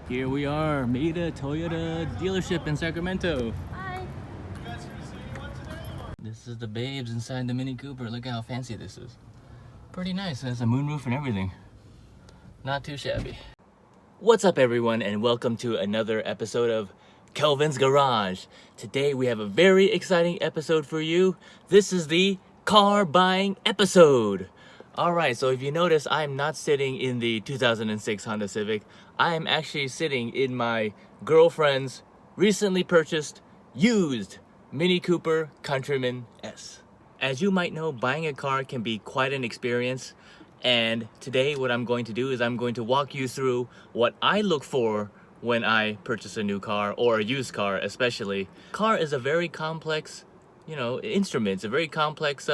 Here we are, Meta Toyota dealership in Sacramento. Hi. This is the babes inside the Mini Cooper. Look at how fancy this is. Pretty nice. It has a moonroof and everything. Not too shabby. What's up, everyone, and welcome to another episode of Kelvin's Garage. Today we have a very exciting episode for you. This is the car buying episode. Alright, so if you notice, I'm not sitting in the 2006 Honda Civic. I'm actually sitting in my girlfriend's recently purchased, used Mini Cooper Countryman S. As you might know, buying a car can be quite an experience. And today what I'm going to do is I'm going to walk you through what I look for when I purchase a new car, or a used car especially. Car is a very complex, instrument. It's a very complex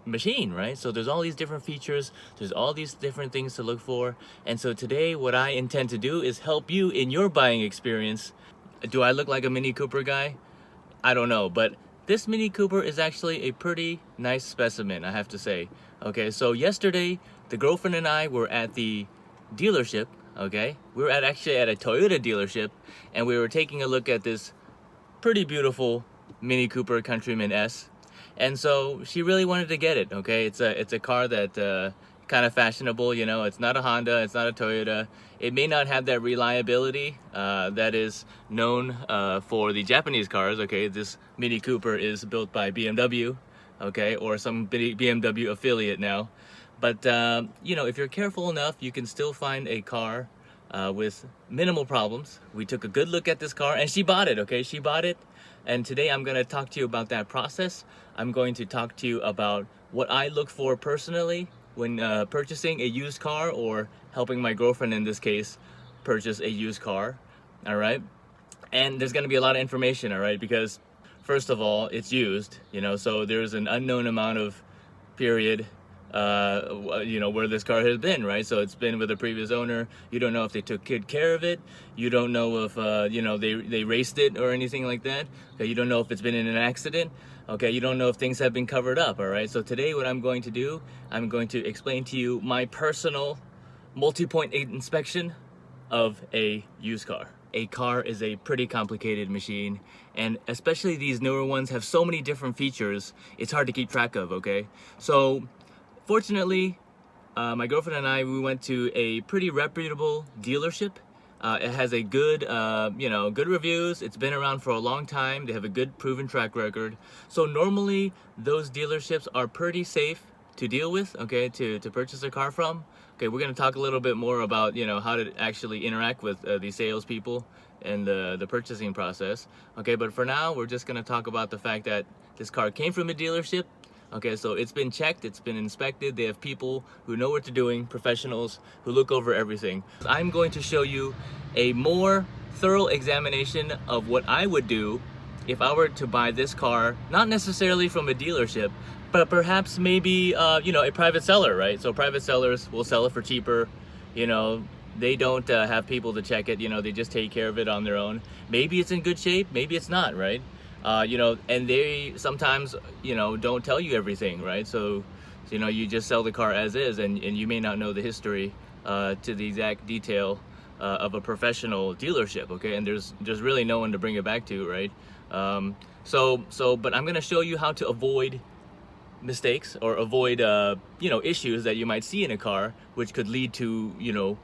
machine, right? So there's all these different features, there's all these different things to look for. And so today what I intend to do is help you in your buying experience. Do I look like a Mini Cooper guy? I don't know, but this Mini Cooper is actually a pretty nice specimen, I have to say. Okay, so yesterday the girlfriend and I were at the dealership. Okay, we were actually at a Toyota dealership, and we were taking a look at this pretty beautiful Mini Cooper Countryman S. And so she really wanted to get it. Okay, it's a car that kind of fashionable. It's not a Honda, it's not a Toyota. It may not have that reliability that is known for the Japanese cars. Okay, this Mini Cooper is built by BMW, okay, or some BMW affiliate now. But if you're careful enough, you can still find a car with minimal problems. We took a good look at this car, and she bought it. Okay, she bought it. And today I'm going to talk to you about that process. I'm going to talk to you about what I look for personally when purchasing a used car, or helping my girlfriend in this case purchase a used car. All right, and there's going to be a lot of information. All right, because first of all, it's used, so there's an unknown amount of period where this car has been, right? So it's been with a previous owner. You don't know if they took good care of it. You don't know if they raced it or anything like that. Okay, you don't know if it's been in an accident. Okay, you don't know if things have been covered up. All right, so today what I'm going to do, I'm going to explain to you my personal multi-point inspection of a used car. A car is a pretty complicated machine, and especially these newer ones have so many different features, it's hard to keep track of. Okay, so fortunately, my girlfriend and I, we went to a pretty reputable dealership. It has a good, good reviews. It's been around for a long time. They have a good proven track record. So normally those dealerships are pretty safe to deal with, okay, to purchase a car from. Okay, we're going to talk a little bit more about, how to actually interact with the salespeople and the purchasing process. Okay, but for now, we're just going to talk about the fact that this car came from a dealership. Okay, so it's been checked, it's been inspected. They have people who know what they're doing, professionals who look over everything. I'm going to show you a more thorough examination of what I would do if I were to buy this car, not necessarily from a dealership, but perhaps maybe, a private seller, right? So private sellers will sell it for cheaper. They don't have people to check it. They just take care of it on their own. Maybe it's in good shape, maybe it's not, right? And they sometimes, don't tell you everything, right? So, you just sell the car as is, and you may not know the history to the exact detail of a professional dealership, okay? And there's really no one to bring it back to, right? But I'm going to show you how to avoid mistakes, or avoid, issues that you might see in a car, which could lead to,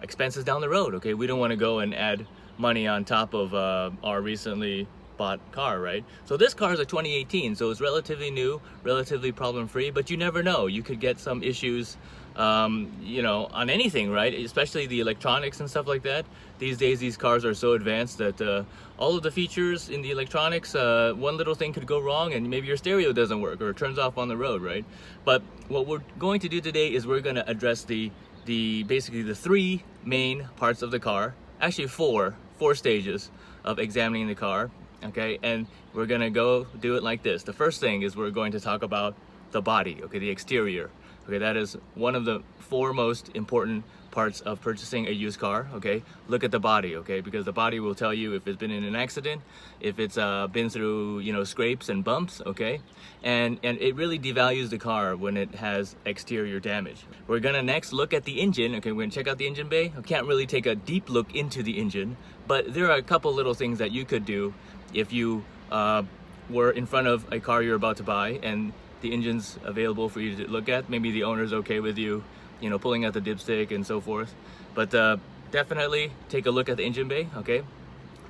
expenses down the road, okay? We don't want to go and add money on top of our recently bought car, right? So this car is a 2018, so it's relatively new, relatively problem-free, but you never know. You could get some issues, on anything, right? Especially the electronics and stuff like that. These days, these cars are so advanced that all of the features in the electronics, one little thing could go wrong, and maybe your stereo doesn't work, or it turns off on the road, right? But what we're going to do today is we're going to address basically the three main parts of the car. Actually, four stages of examining the car. Okay, and we're gonna go do it like this. The first thing is we're going to talk about the body, okay, the exterior. Okay, that is one of the foremost important parts of purchasing a used car. Okay, look at the body. Okay, because the body will tell you if it's been in an accident, if it's been through, you know, scrapes and bumps. Okay, and it really devalues the car when it has exterior damage. We're gonna next look at the engine. Okay, we're gonna check out the engine bay. I can't really take a deep look into the engine, but there are a couple little things that you could do if you were in front of a car you're about to buy and the engine's available for you to look at. Maybe the owner's okay with you, you know, pulling out the dipstick and so forth. But definitely take a look at the engine bay. Okay,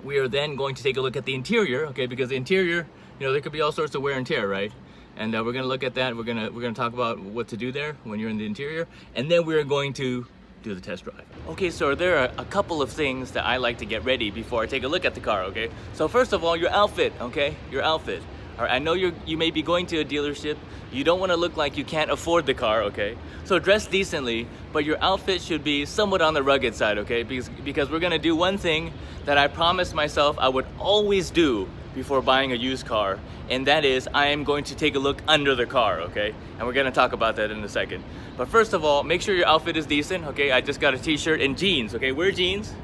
we are then going to take a look at the interior. Okay, because the interior, you know, there could be all sorts of wear and tear, right? And we're gonna look at that. We're gonna talk about what to do there when you're in the interior, and then we're going to do the test drive. Okay, so there are a couple of things that I like to get ready before I take a look at the car. Okay, so first of all, your outfit. Okay, your outfit. All right, I know you may be going to a dealership. You don't want to look like you can't afford the car. Okay, so dress decently, but your outfit should be somewhat on the rugged side. Okay, because we're gonna do one thing that I promised myself I would always do before buying a used car, and that is I am going to take a look under the car. Okay, and we're gonna talk about that in a second. But first of all, make sure your outfit is decent. Okay, I just got a t-shirt and jeans. Okay, wear jeans.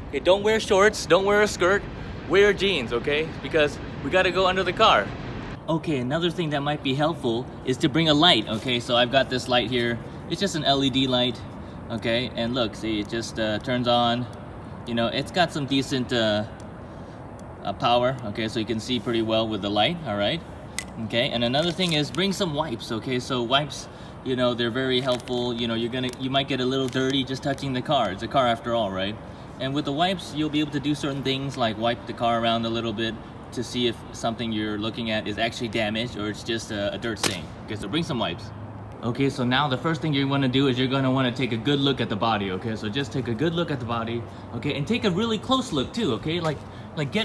Okay, don't wear shorts, don't wear a skirt, wear jeans. Okay, because we got to go under the car. Okay, another thing that might be helpful is to bring a light. Okay, so I've got this light here. It's just an LED light. Okay, and look, see, it just turns on. You know, it's got some decent power. Okay, so you can see pretty well with the light. All right. Okay, and another thing is bring some wipes. Okay, so wipes, you know, they're very helpful. You know, you might get a little dirty just touching the car. It's a car after all, right? And with the wipes, you'll be able to do certain things like wipe the car around a little bit to see if something you're looking at is actually damaged or it's just a dirt stain. Okay, so bring some wipes. Okay, so now the first thing you want to do is you're going to want to take a good look at the body. Okay, so just take a good look at the body. Okay, and take a really close look too. Okay, like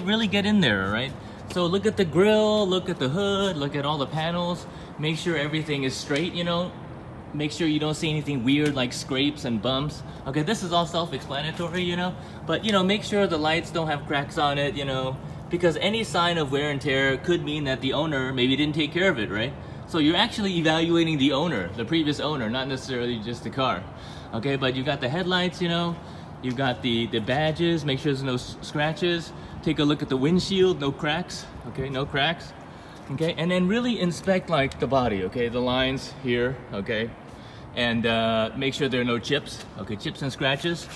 really get in there. All right. So look at the grille, look at the hood, look at all the panels. Make sure everything is straight. You know, make sure you don't see anything weird like scrapes and bumps. Okay, this is all self-explanatory. You know, but you know, make sure the lights don't have cracks on it. You know, because any sign of wear and tear could mean that the owner maybe didn't take care of it, right? So you're actually evaluating the owner, the previous owner, not necessarily just the car. Okay, but you got the headlights, you know, you've got the badges, make sure there's no scratches. Take a look at the windshield, no cracks. Okay, no cracks. Okay, and then really inspect like the body, okay, the lines here, okay, and make sure there are no chips, okay, chips and scratches.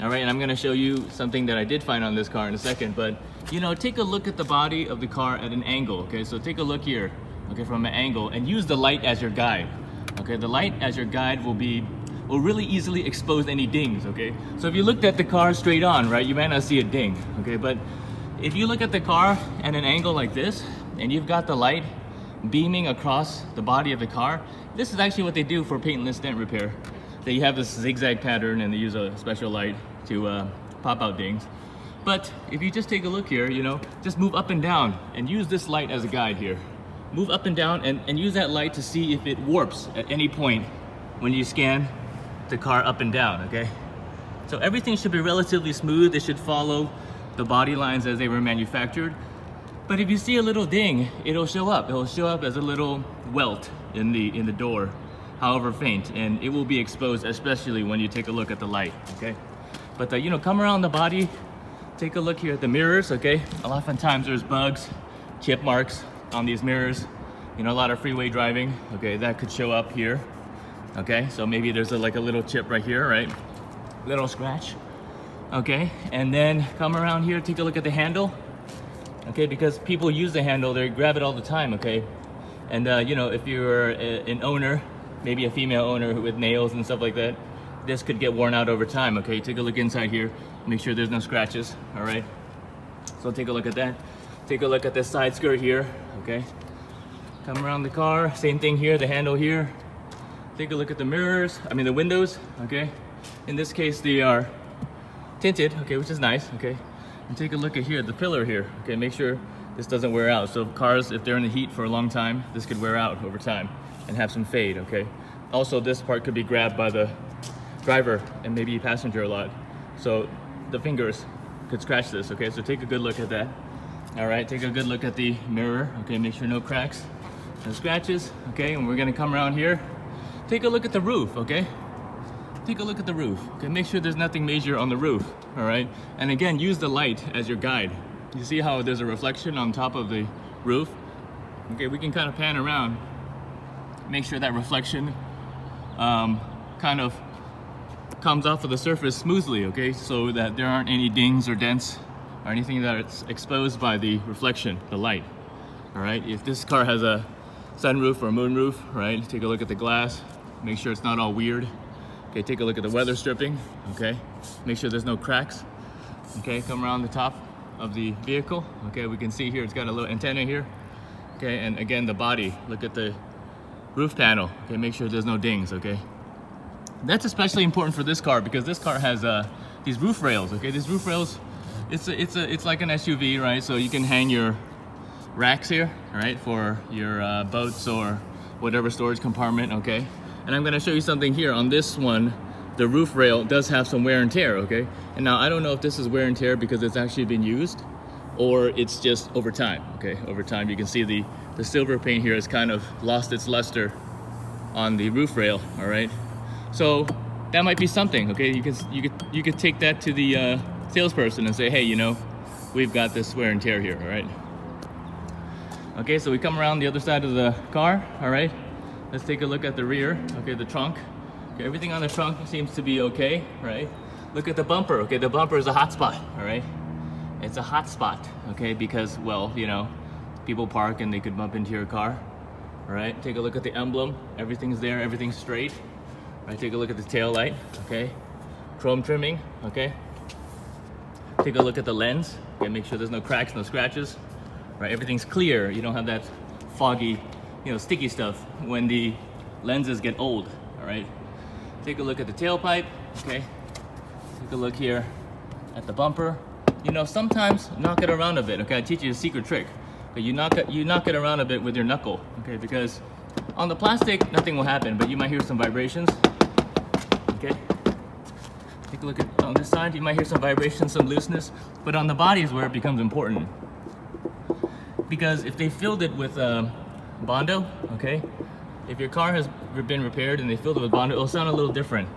All right, and I'm gonna show you something that I did find on this car in a second, but you know, take a look at the body of the car at an angle. Okay, so take a look here, okay, from an angle, and use the light as your guide. Okay, the light as your guide will really easily expose any dings. Okay, so if you looked at the car straight on, right, you might not see a ding. Okay, but if you look at the car at an angle like this, and you've got the light beaming across the body of the car, this is actually what they do for paintless dent repair. They have this zigzag pattern and they use a special light to pop out dings. But if you just take a look here, you know, just move up and down and use this light as a guide here. Move up and down and use that light to see if it warps at any point when you scan the car up and down, okay? So everything should be relatively smooth. It should follow the body lines as they were manufactured. But if you see a little ding, it'll show up. It'll show up as a little welt in the door, however faint, and it will be exposed, especially when you take a look at the light, okay? But you know, come around the body, take a look here at the mirrors, okay? Oftentimes there's bugs, chip marks on these mirrors. You know, a lot of freeway driving, okay? That could show up here, okay? So maybe there's like a little chip right here, right? Little scratch, okay? And then come around here, take a look at the handle, okay? Because people use the handle, they grab it all the time, okay? And you know, if you're an owner, maybe a female owner with nails and stuff like that, this could get worn out over time, okay? Take a look inside here, make sure there's no scratches, all right? So take a look at that. Take a look at this side skirt here, okay? Come around the car, same thing here, the handle here. Take a look at the mirrors, the windows, okay? In this case, they are tinted, okay, which is nice, okay? And take a look at here, the pillar here, okay? Make sure this doesn't wear out. So cars, if they're in the heat for a long time, this could wear out over time and have some fade, okay? Also, this part could be grabbed by the driver and maybe passenger a lot. So the fingers could scratch this, okay? So take a good look at that. All right, take a good look at the mirror, okay? Make sure no cracks, no scratches, okay? And we're gonna come around here, take a look at the roof, okay? Take a look at the roof, okay? Make sure there's nothing major on the roof, all right? And again, use the light as your guide. You see how there's a reflection on top of the roof? Okay, we can kind of pan around, make sure that reflection kind of comes off of the surface smoothly, okay? So that there aren't any dings or dents or anything that's exposed by the reflection, the light, all right? If this car has a sunroof or a moonroof, right? Take a look at the glass, make sure it's not all weird. Okay, take a look at the weather stripping, okay? Make sure there's no cracks. Okay, come around the top of the vehicle. Okay, we can see here, it's got a little antenna here. Okay, and again, the body, look at the roof panel. Okay, make sure there's no dings, okay? That's especially important for this car because this car has these roof rails, okay? These roof rails, it's like an SUV, right? So you can hang your racks here, right? For your boats or whatever storage compartment, okay? And I'm gonna show you something here. On this one, the roof rail does have some wear and tear, okay? And now I don't know if this is wear and tear because it's actually been used or it's just over time, okay? Over time, you can see the silver paint here has kind of lost its luster on the roof rail, all right? So that might be something, okay? You could take that to the salesperson and say, hey, you know, we've got this wear and tear here, all right? Okay, so we come around the other side of the car, all right? Let's take a look at the rear, okay, the trunk. Okay, everything on the trunk seems to be okay, right? Look at the bumper, okay, the bumper is a hot spot, all right? It's a hot spot, okay, because, well, you know, people park and they could bump into your car, all right? Take a look at the emblem, everything's there, everything's straight. All right, take a look at the tail light, okay? Chrome trimming, okay? Take a look at the lens, okay, make sure there's no cracks, no scratches, right? Everything's clear, you don't have that foggy, you know, sticky stuff when the lenses get old, all right? Take a look at the tailpipe, okay? Take a look here at the bumper. You know, sometimes knock it around a bit, okay? I teach you a secret trick. Okay, you knock it around a bit with your knuckle, okay? Because on the plastic, nothing will happen, but you might hear some vibrations, okay? Take a look at on this side, you might hear some vibrations, some looseness, but on the body is where it becomes important. Because if they filled it with Bondo, okay? If your car has been repaired and they filled it with Bondo, it'll sound a little different.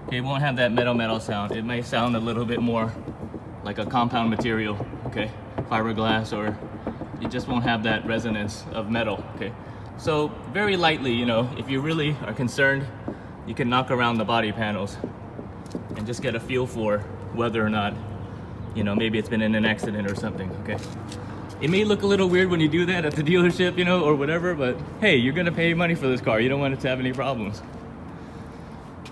Okay, it won't have that metal sound. It may sound a little bit more like a compound material, okay? Fiberglass, or it just won't have that resonance of metal, okay? So very lightly, you know, if you really are concerned, you can knock around the body panels and just get a feel for whether or not, you know, maybe it's been in an accident or something, okay? It may look a little weird when you do that at the dealership, you know, or whatever, but hey, you're gonna pay money for this car. You don't want it to have any problems.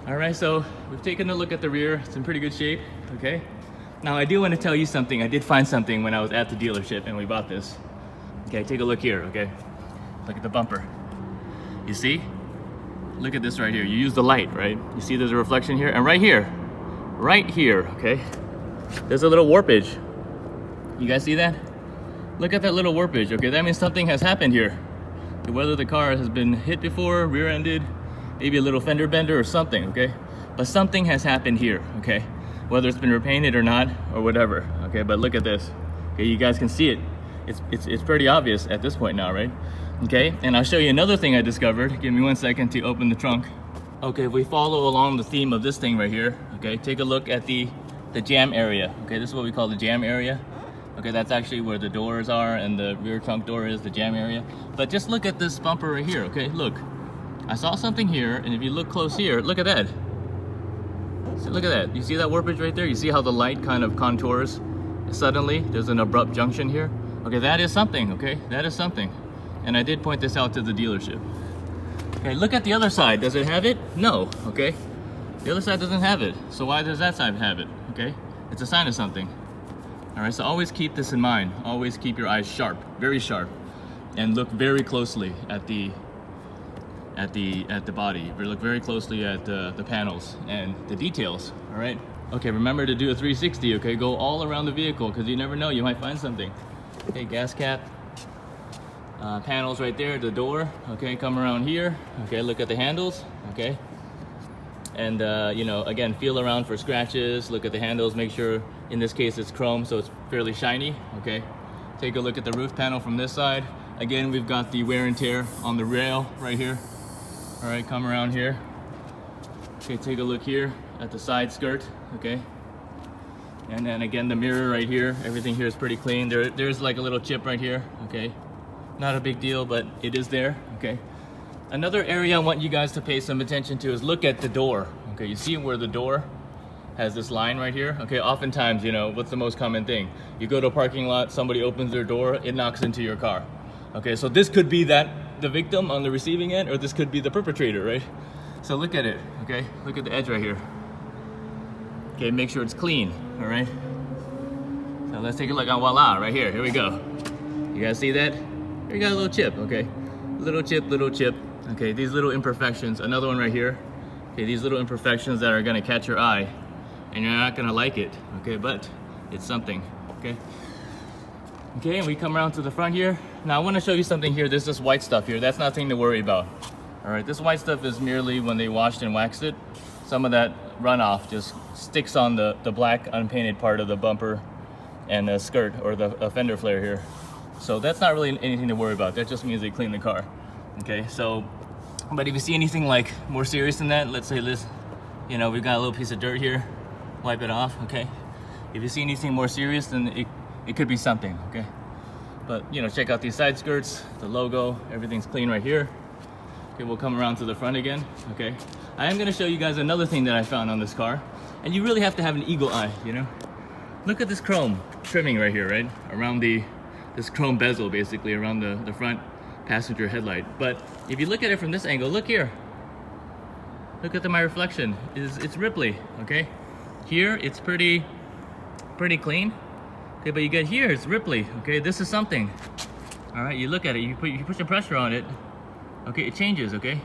All right, so we've taken a look at the rear. It's in pretty good shape, okay? Now I do want to tell you something. I did find something when I was at the dealership and we bought this. Okay, take a look here, okay? Look at the bumper. You see? Look at this right here. You use the light, right? You see there's a reflection here? And right here, okay? There's a little warpage. You guys see that? Look at that little warpage, okay? That means something has happened here. Whether the car has been hit before, rear-ended, maybe a little fender bender or something, okay? But something has happened here, okay? Whether it's been repainted or not, or whatever, okay? But look at this, okay? You guys can see it. It's pretty obvious at this point now, right? Okay, and I'll show you another thing I discovered. Give me 1 second to open the trunk. Okay, if we follow along the theme of this thing right here, okay, take a look at the jam area, okay? This is what we call the jam area. Okay, that's actually where the doors are and the rear trunk door is, the jam area. But just look at this bumper right here, okay? Look, I saw something here, and if you look close here, look at that. So look at that. You see that warpage right there? You see how the light kind of contours suddenly? There's an abrupt junction here. Okay, that is something, okay? That is something. And I did point this out to the dealership. Okay, look at the other side. Does it have it? No, okay? The other side doesn't have it. So why does that side have it, okay? It's a sign of something. All right, so always keep this in mind. Always keep your eyes sharp, very sharp, and look very closely at the body. Look very closely at the panels and the details. All right. Okay, remember to do a 360. Okay, go all around the vehicle because you never know, you might find something. Okay, gas cap, panels right there, the door. Okay, come around here. Okay, look at the handles. Okay. And you know, again, feel around for scratches, look at the handles, make sure, in this case it's chrome, so it's fairly shiny, okay? Take a look at the roof panel from this side. Again, we've got the wear and tear on the rail right here. All right, come around here, Okay, take a look here at the side skirt, okay? And then again, the mirror right here, everything here is pretty clean. There's like a little chip right here, okay? Not a big deal, but it is there, okay? Another area I want you guys to pay some attention to is look at the door, okay? You see where the door has this line right here? Okay, oftentimes, you know, what's the most common thing? You go to a parking lot, somebody opens their door, it knocks into your car. Okay, so this could be the victim on the receiving end, or this could be the perpetrator, right? So look at it, okay? Look at the edge right here. Okay, make sure it's clean, all right? So let's take a look on voila, right here. Here we go. You guys see that? Here you got a little chip, okay? Little chip, little chip. Okay, these little imperfections. Another one right here. Okay, these little imperfections that are gonna catch your eye, and you're not gonna like it, okay? But it's something, okay? Okay, and we come around to the front here. Now I wanna show you something here. There's this white stuff here. That's nothing to worry about. All right, this white stuff is merely when they washed and waxed it, some of that runoff just sticks on the black unpainted part of the bumper and the skirt, or the fender flare here. So that's not really anything to worry about. That just means they clean the car. Okay, so, but if you see anything like more serious than that, let's say this, you know, we've got a little piece of dirt here, wipe it off, okay? If you see anything more serious, then it could be something, okay? But, you know, check out these side skirts, the logo, everything's clean right here. Okay, we'll come around to the front again, okay? I am gonna show you guys another thing that I found on this car, and you really have to have an eagle eye, you know? Look at this chrome trimming right here, right? Around this chrome bezel, basically, around the front passenger headlight. But if you look at it from this angle, look here. Look at my reflection. It's Ripley, okay? Here, it's pretty clean. Okay, but you get here, it's Ripley, okay? This is something. All right, you look at it, you put some pressure on it, okay, it changes, okay?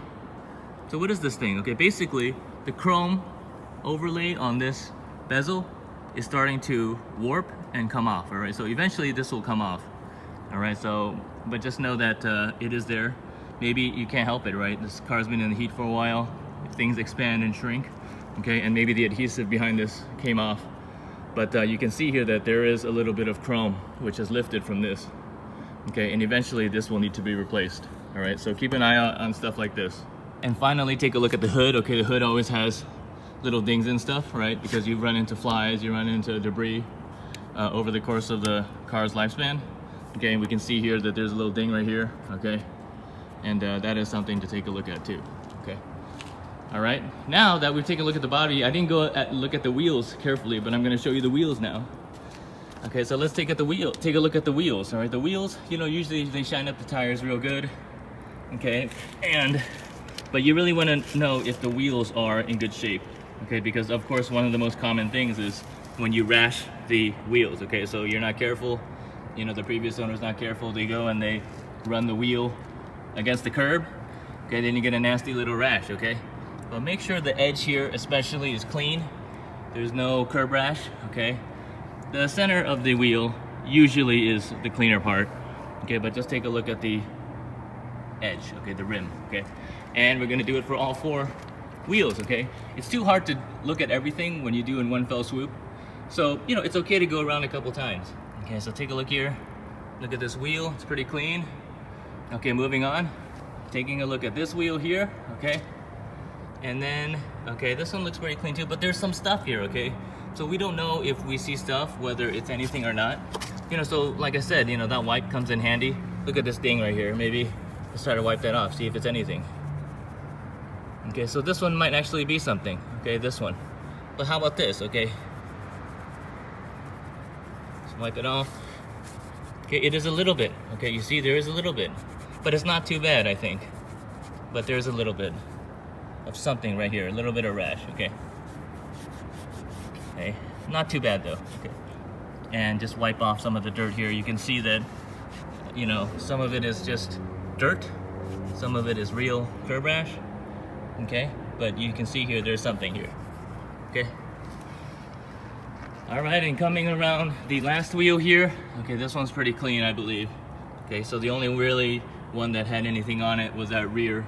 So what is this thing? Okay, basically, the chrome overlay on this bezel is starting to warp and come off, all right? So eventually this will come off, all right? So, but just know that it is there. Maybe you can't help it, right? This car's been in the heat for a while. Things expand and shrink, okay? And maybe the adhesive behind this came off. But you can see here that there is a little bit of chrome which is lifted from this, okay? And eventually this will need to be replaced, all right? So keep an eye out on stuff like this. And finally, take a look at the hood, okay? The hood always has little dings and stuff, right? Because you run into flies, you run into debris over the course of the car's lifespan. Okay, and we can see here that there's a little ding right here, okay? And that is something to take a look at too, okay? All right, now that we've taken a look at the body, I didn't look at the wheels carefully, but I'm gonna show you the wheels now. Okay, so let's take a look at the wheels, all right? The wheels, you know, usually they shine up the tires real good, okay? But you really wanna know if the wheels are in good shape, okay? Because of course, one of the most common things is when you rash the wheels, okay? So you're not careful, you know, the previous owner's not careful, they go and they run the wheel against the curb, okay? Then you get a nasty little rash, okay? But make sure the edge here especially is clean. There's no curb rash, okay? The center of the wheel usually is the cleaner part, okay? But just take a look at the edge, okay, the rim, okay? And we're gonna do it for all four wheels, okay? It's too hard to look at everything when you do in one fell swoop. So, you know, it's okay to go around a couple times. Okay, so take a look here. Look at this wheel, it's pretty clean. Okay, moving on. Taking a look at this wheel here, okay? And then, okay, this one looks pretty clean too, but there's some stuff here, okay? So we don't know if we see stuff, whether it's anything or not. You know, so like I said, you know, that wipe comes in handy. Look at this ding right here. Maybe let's try to wipe that off, see if it's anything. Okay, so this one might actually be something, okay, this one. But how about this, okay? Let's wipe it off. Okay, it is a little bit, okay, you see there is a little bit. But it's not too bad, I think. But there's a little bit of something right here, a little bit of rash, okay? Okay, not too bad though, okay? And just wipe off some of the dirt here. You can see that, you know, some of it is just dirt, some of it is real curb rash, okay? But you can see here, there's something here, okay? All right, and coming around the last wheel here, okay, this one's pretty clean, I believe. Okay, so the only really one that had anything on it was that rear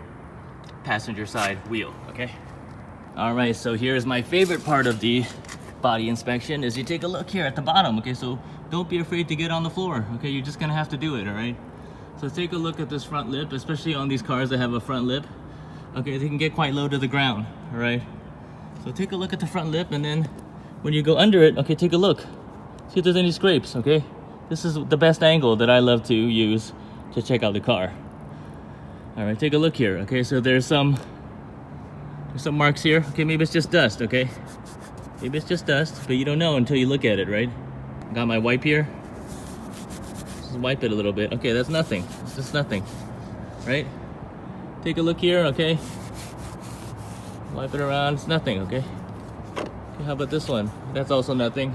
passenger side wheel, okay? All right, so here's my favorite part of the body inspection is you take a look here at the bottom, okay? So don't be afraid to get on the floor, okay? You're just gonna have to do it, all right? So take a look at this front lip, especially on these cars that have a front lip. Okay, they can get quite low to the ground, all right? So take a look at the front lip, and then when you go under it, okay, take a look. See if there's any scrapes, okay? This is the best angle that I love to use to check out the car. All right, take a look here, okay? So there's some marks here. Okay, maybe it's just dust, okay? Maybe it's just dust, but you don't know until you look at it, right? Got my wipe here. Just wipe it a little bit. Okay, that's nothing. It's just nothing, right? Take a look here, okay? Wipe it around, it's nothing, okay? Okay, how about this one? That's also nothing.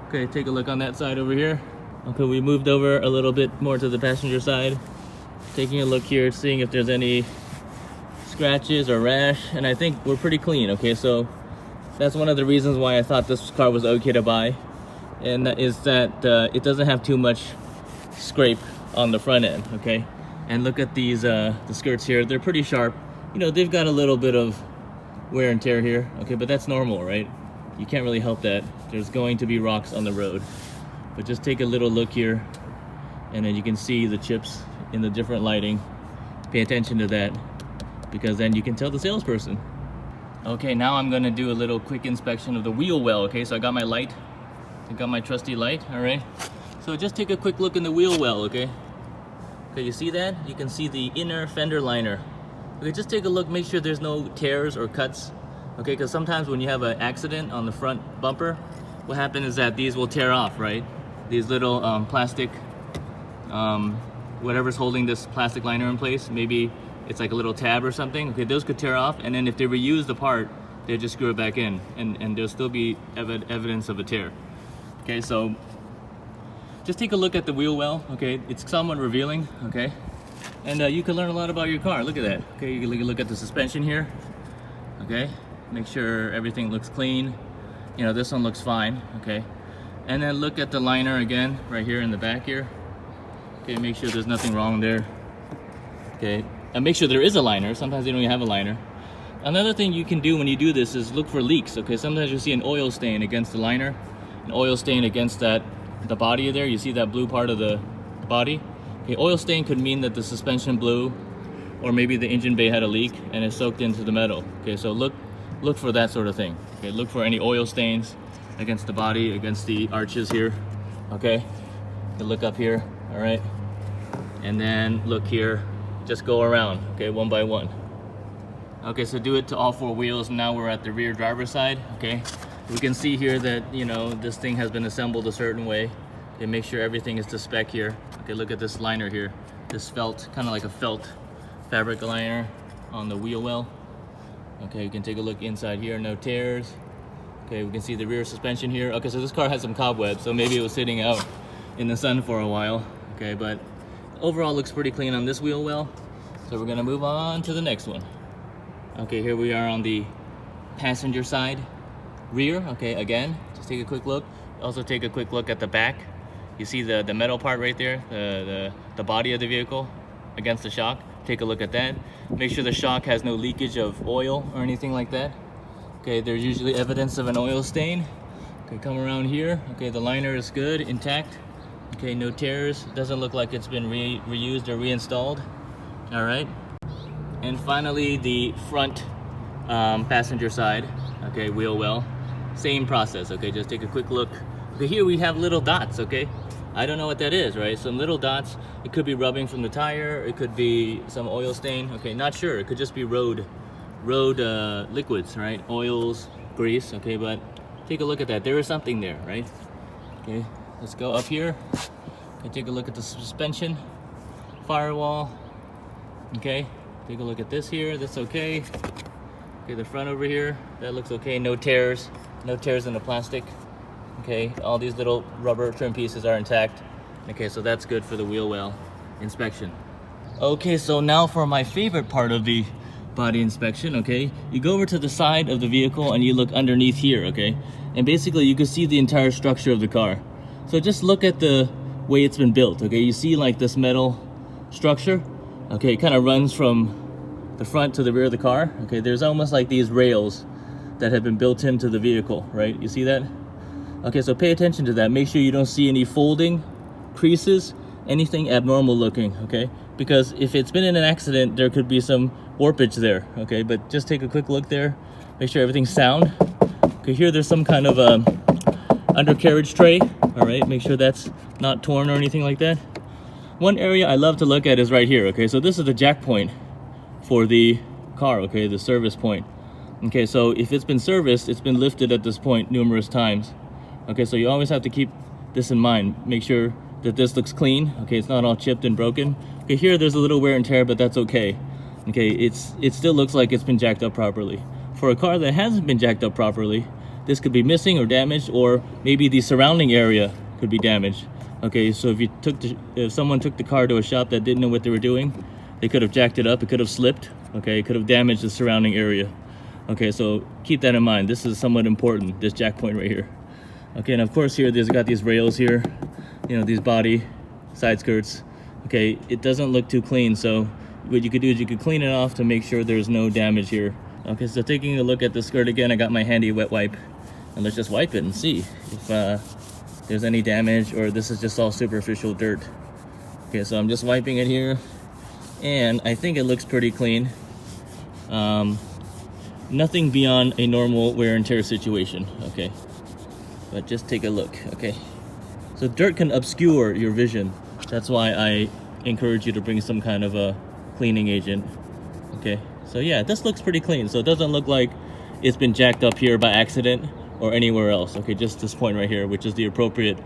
Okay, take a look on that side over here. Okay, we moved over a little bit more to the passenger side. Taking a look here, seeing if there's any scratches or rash, and I think we're pretty clean, okay? So that's one of the reasons why I thought this car was okay to buy, and that is that it doesn't have too much scrape on the front end, okay? And look at these the skirts here, they're pretty sharp. You know, they've got a little bit of wear and tear here, okay, but that's normal, right? You can't really help that. There's going to be rocks on the road. But just take a little look here, and then you can see the chips in the different lighting. Pay attention to that, because then you can tell the salesperson. Okay, now I'm gonna do a little quick inspection of the wheel well, okay? So I got my light, I got my trusty light, all right? So just take a quick look in the wheel well, okay? Okay, you see that? You can see the inner fender liner. Okay, just take a look, make sure there's no tears or cuts, okay? Because sometimes when you have an accident on the front bumper, what happens is that these will tear off, right? These little plastic, whatever's holding this plastic liner in place, maybe it's like a little tab or something, okay, those could tear off, and then if they reuse the part, they just screw it back in, and there'll still be evidence of a tear. Okay, so just take a look at the wheel well, okay? It's somewhat revealing, okay? And you can learn a lot about your car. Look at that, okay? You can look at the suspension here, okay? Make sure everything looks clean. You know, this one looks fine, okay? And then look at the liner again, right here in the back here. Okay, make sure there's nothing wrong there. Okay, and make sure there is a liner. Sometimes they don't even have a liner. Another thing you can do when you do this is look for leaks, okay? Sometimes you see an oil stain against the liner, an oil stain against the body there. You see that blue part of the body? Okay, oil stain could mean that the suspension blew, or maybe the engine bay had a leak and it soaked into the metal. Okay, so look for that sort of thing. Okay, look for any oil stains against the body, against the arches here. Okay, you look up here, all right? And then look here, just go around, okay, one by one. Okay, so do it to all four wheels. Now we're at the rear driver's side, okay? We can see here that, you know, this thing has been assembled a certain way. Okay, make sure everything is to spec here. Okay, look at this liner here. This felt, kind of like a felt fabric liner on the wheel well. Okay, you can take a look inside here, no tears. Okay, we can see the rear suspension here. Okay, so this car has some cobwebs, so maybe it was sitting out in the sun for a while. Okay, but overall looks pretty clean on this wheel well. So we're gonna move on to the next one. Okay, here we are on the passenger side rear. Okay, again, just take a quick look. Also take a quick look at the back. You see the metal part right there, the body of the vehicle against the shock. Take a look at that. Make sure the shock has no leakage of oil or anything like that. Okay, there's usually evidence of an oil stain. Okay, come around here. Okay, the liner is good, intact. Okay, no tears. Doesn't look like it's been reused or reinstalled. All right. And finally, the front passenger side. Okay, wheel well. Same process. Okay, just take a quick look. Okay, here we have little dots. Okay, I don't know what that is, right? Some little dots. It could be rubbing from the tire. It could be some oil stain. Okay, not sure. It could just be road liquids, right? Oils, grease. Okay, but take a look at that. There is something there, right? Okay, let's go up here. Okay, take a look at the suspension, firewall. Okay, take a look at this here. That's okay. Okay, the front over here, that looks okay. No tears in the plastic. Okay, all these little rubber trim pieces are intact. Okay, so that's good for the wheel well inspection. Okay, so now for my favorite part of the body inspection. Okay, you go over to the side of the vehicle and you look underneath here. Okay, and basically you can see the entire structure of the car. So just look at the way it's been built. Okay, you see like this metal structure. Okay, it kind of runs from the front to the rear of the car. Okay, there's almost like these rails that have been built into the vehicle, right? You see that? Okay, so pay attention to that. Make sure you don't see any folding, creases, anything abnormal looking, okay? Because if it's been in an accident, there could be some warpage there, okay? But just take a quick look there. Make sure everything's sound. Okay, here there's some kind of undercarriage tray. All right, make sure that's not torn or anything like that. One area I love to look at is right here. Okay, so this is the jack point for the car. Okay, the service point. Okay, so if it's been serviced, it's been lifted at this point numerous times. Okay, so you always have to keep this in mind. Make sure that this looks clean. Okay, it's not all chipped and broken. Okay, here there's a little wear and tear, but that's okay. Okay, it still looks like it's been jacked up properly. For a car that hasn't been jacked up properly, this could be missing or damaged, or maybe the surrounding area could be damaged. Okay, so if someone took the car to a shop that didn't know what they were doing, they could have jacked it up, it could have slipped. Okay, it could have damaged the surrounding area. Okay, so keep that in mind. This is somewhat important, this jack point right here. Okay, and of course here there's got these rails here, you know, these body side skirts. Okay, it doesn't look too clean, so what you could do is you could clean it off to make sure there's no damage here. Okay, so taking a look at the skirt again, I got my handy wet wipe, and let's just wipe it and see if there's any damage or this is just all superficial dirt. Okay, so I'm just wiping it here, and I think it looks pretty clean. Nothing beyond a normal wear and tear situation. Okay, but just take a look. Okay, so dirt can obscure your vision. That's why I encourage you to bring some kind of a cleaning agent. Okay, so yeah, this looks pretty clean. So it doesn't look like it's been jacked up here by accident or anywhere else. Okay, just this point right here, which is the appropriate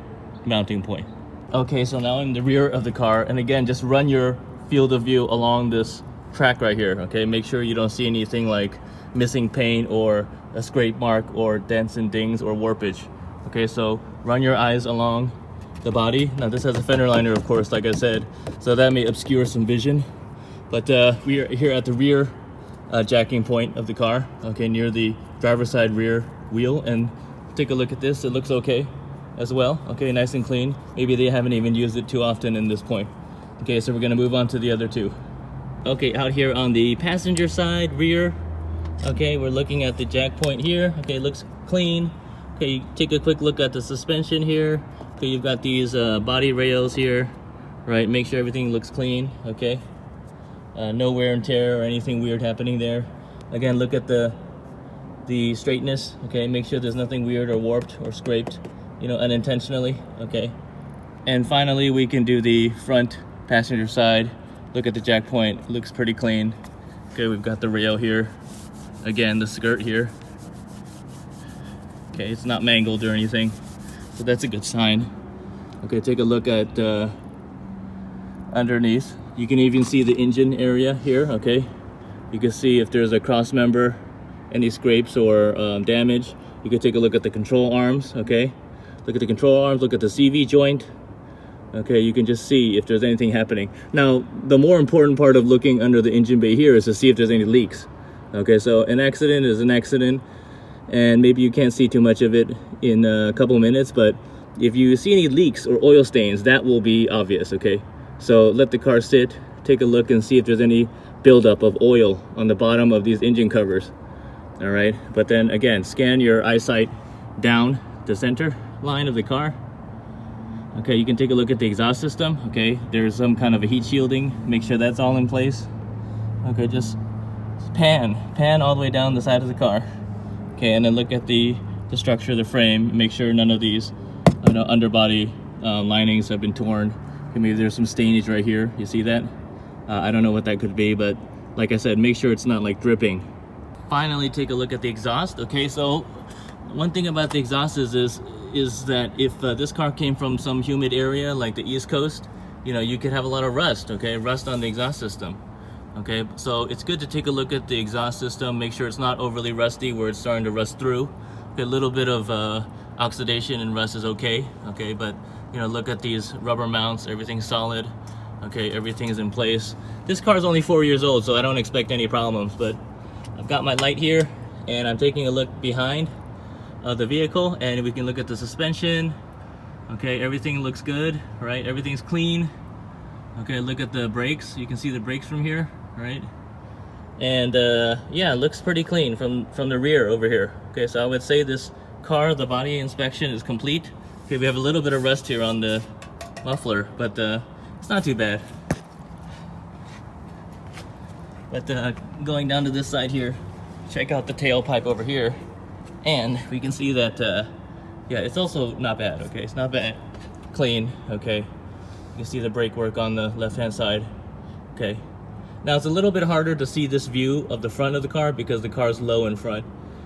mounting point. Okay, so now I'm in the rear of the car, and again, just run your field of view along this track right here. Okay, make sure you don't see anything like missing paint or a scrape mark or dents and dings or warpage. Okay, so run your eyes along the body. Now this has a fender liner, of course, like I said, so that may obscure some vision, but we are here at the rear jacking point of the car. Okay, near the driver's side rear wheel, and take a look at this. It looks okay as well. Okay, nice and clean. Maybe they haven't even used it too often in this point. Okay, so we're gonna move on to the other two. Okay, out here on the passenger side rear, okay, we're looking at the jack point here. Okay, looks clean. Okay, take a quick look at the suspension here. Okay, you've got these body rails here, right? Make sure everything looks clean. Okay, no wear and tear or anything weird happening there. Again, look at the straightness. Okay, make sure there's nothing weird or warped or scraped, you know, unintentionally. Okay, and finally we can do the front passenger side. Look at the jack point. It looks pretty clean. Okay, we've got the rail here. Again, the skirt here. Okay, it's not mangled or anything, so that's a good sign. Okay, take a look at underneath. You can even see the engine area here. Okay, you can see if there's a cross member, any scrapes or damage. You can take a look at the control arms. Okay, look at the control arms, look at the CV joint. Okay, you can just see if there's anything happening. Now, the more important part of looking under the engine bay here is to see if there's any leaks. Okay, so an accident is an accident, and maybe you can't see too much of it in a couple minutes, but if you see any leaks or oil stains, that will be obvious. Okay, so let the car sit, take a look and see if there's any buildup of oil on the bottom of these engine covers. All right, but then again, scan your eyesight down the center line of the car. Okay, you can take a look at the exhaust system. Okay, there's some kind of a heat shielding. Make sure that's all in place. Okay, just pan all the way down the side of the car. Okay, and then look at the structure of the frame. Make sure none of these underbody linings have been torn. Okay, maybe there's some stainage right here. You see that? I don't know what that could be, but like I said, make sure it's not like dripping. Finally, take a look at the exhaust. Okay, so one thing about the exhaust is that if this car came from some humid area like the East Coast, you know, you could have a lot of rust. Okay, rust on the exhaust system. Okay, so it's good to take a look at the exhaust system, make sure it's not overly rusty where it's starting to rust through. Okay, a little bit of oxidation and rust is okay. Okay, but you know, look at these rubber mounts, everything's solid. Okay, everything's in place. This car is only 4 years old, so I don't expect any problems, but I've got my light here and I'm taking a look behind the vehicle, and we can look at the suspension. Okay, everything looks good, right? Everything's clean. Okay, look at the brakes. You can see the brakes from here, right? And yeah, it looks pretty clean from the rear over here. Okay, so I would say this car, the body inspection is complete. Okay, we have a little bit of rust here on the muffler, but it's not too bad. But going down to this side here, check out the tailpipe over here, and we can see that yeah, it's also not bad. Okay, it's not bad, clean. Okay, you can see the brake work on the left hand side. Okay, now it's a little bit harder to see this view of the front of the car because the car is low in front,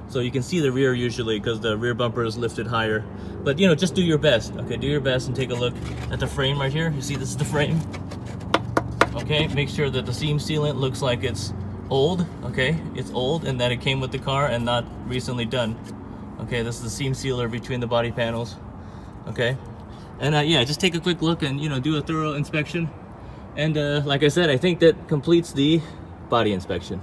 so you can see the rear usually because the rear bumper is lifted higher. But you know, just do your best. Okay, do your best and take a look at the frame right here. You see this is the frame. Okay, make sure that the seam sealant looks like it's old. Okay, it's old and that it came with the car and not recently done. Okay, this is the seam sealer between the body panels. Okay, and yeah, just take a quick look and, you know, do a thorough inspection. And like I said, I think that completes the body inspection.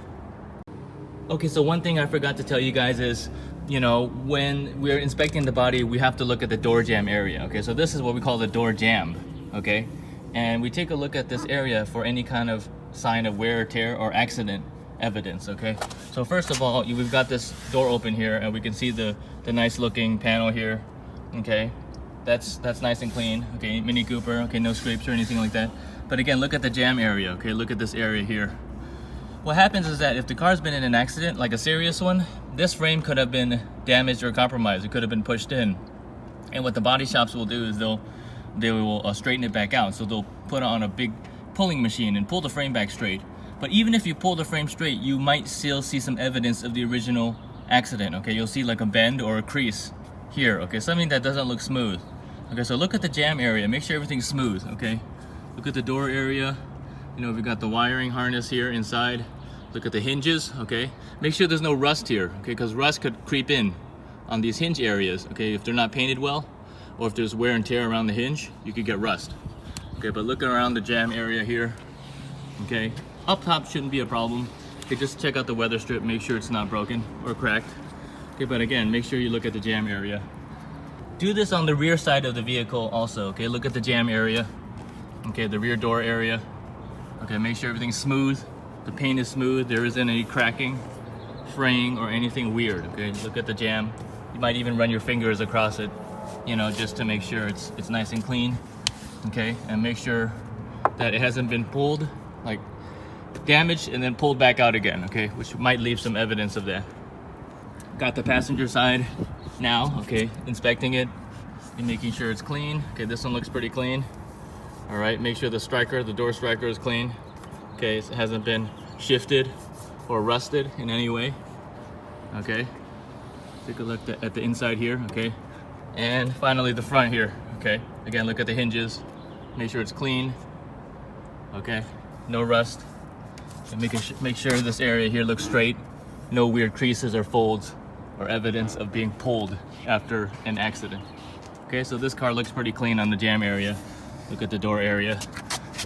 Okay, so one thing I forgot to tell you guys is, you know, when we're inspecting the body, we have to look at the door jamb area. Okay, so this is what we call the door jamb. Okay, and we take a look at this area for any kind of sign of wear or tear or accident evidence. Okay, so first of all, we've got this door open here and we can see the nice looking panel here. Okay, that's nice and clean. Okay, Mini Cooper. Okay, no scrapes or anything like that. But again, look at the jam area. Okay, look at this area here. What happens is that if the car's been in an accident, like a serious one, this frame could have been damaged or compromised. It could have been pushed in. And what the body shops will do is they will straighten it back out. So they'll put it on a big pulling machine and pull the frame back straight. But even if you pull the frame straight, you might still see some evidence of the original accident. Okay, you'll see like a bend or a crease here. Okay, something that doesn't look smooth. Okay, so look at the jam area. Make sure everything's smooth. Okay, look at the door area. You know, we've got the wiring harness here inside. Look at the hinges. Okay, make sure there's no rust here. Okay, because rust could creep in on these hinge areas. Okay, if they're not painted well, or if there's wear and tear around the hinge, you could get rust. Okay, but looking around the jam area here. Okay, up top shouldn't be a problem. Okay, just check out the weather strip, make sure it's not broken or cracked. Okay, but again, make sure you look at the jam area. Do this on the rear side of the vehicle also. Okay, look at the jam area. Okay, the rear door area. Okay, make sure everything's smooth. The paint is smooth. There isn't any cracking, fraying, or anything weird. Okay, look at the jam. You might even run your fingers across it, you know, just to make sure it's nice and clean. Okay, and make sure that it hasn't been pulled, like damaged and then pulled back out again. Okay, which might leave some evidence of that. Got the passenger side now. Okay, inspecting it and making sure it's clean. Okay, this one looks pretty clean. All right, make sure the door striker is clean. Okay, it hasn't been shifted or rusted in any way. Okay, take a look at the inside here. Okay, and finally the front here. Okay, again, look at the hinges. Make sure it's clean. Okay, no rust. And make sure this area here looks straight. No weird creases or folds or evidence of being pulled after an accident. Okay, so this car looks pretty clean on the jam area. Look at the door area.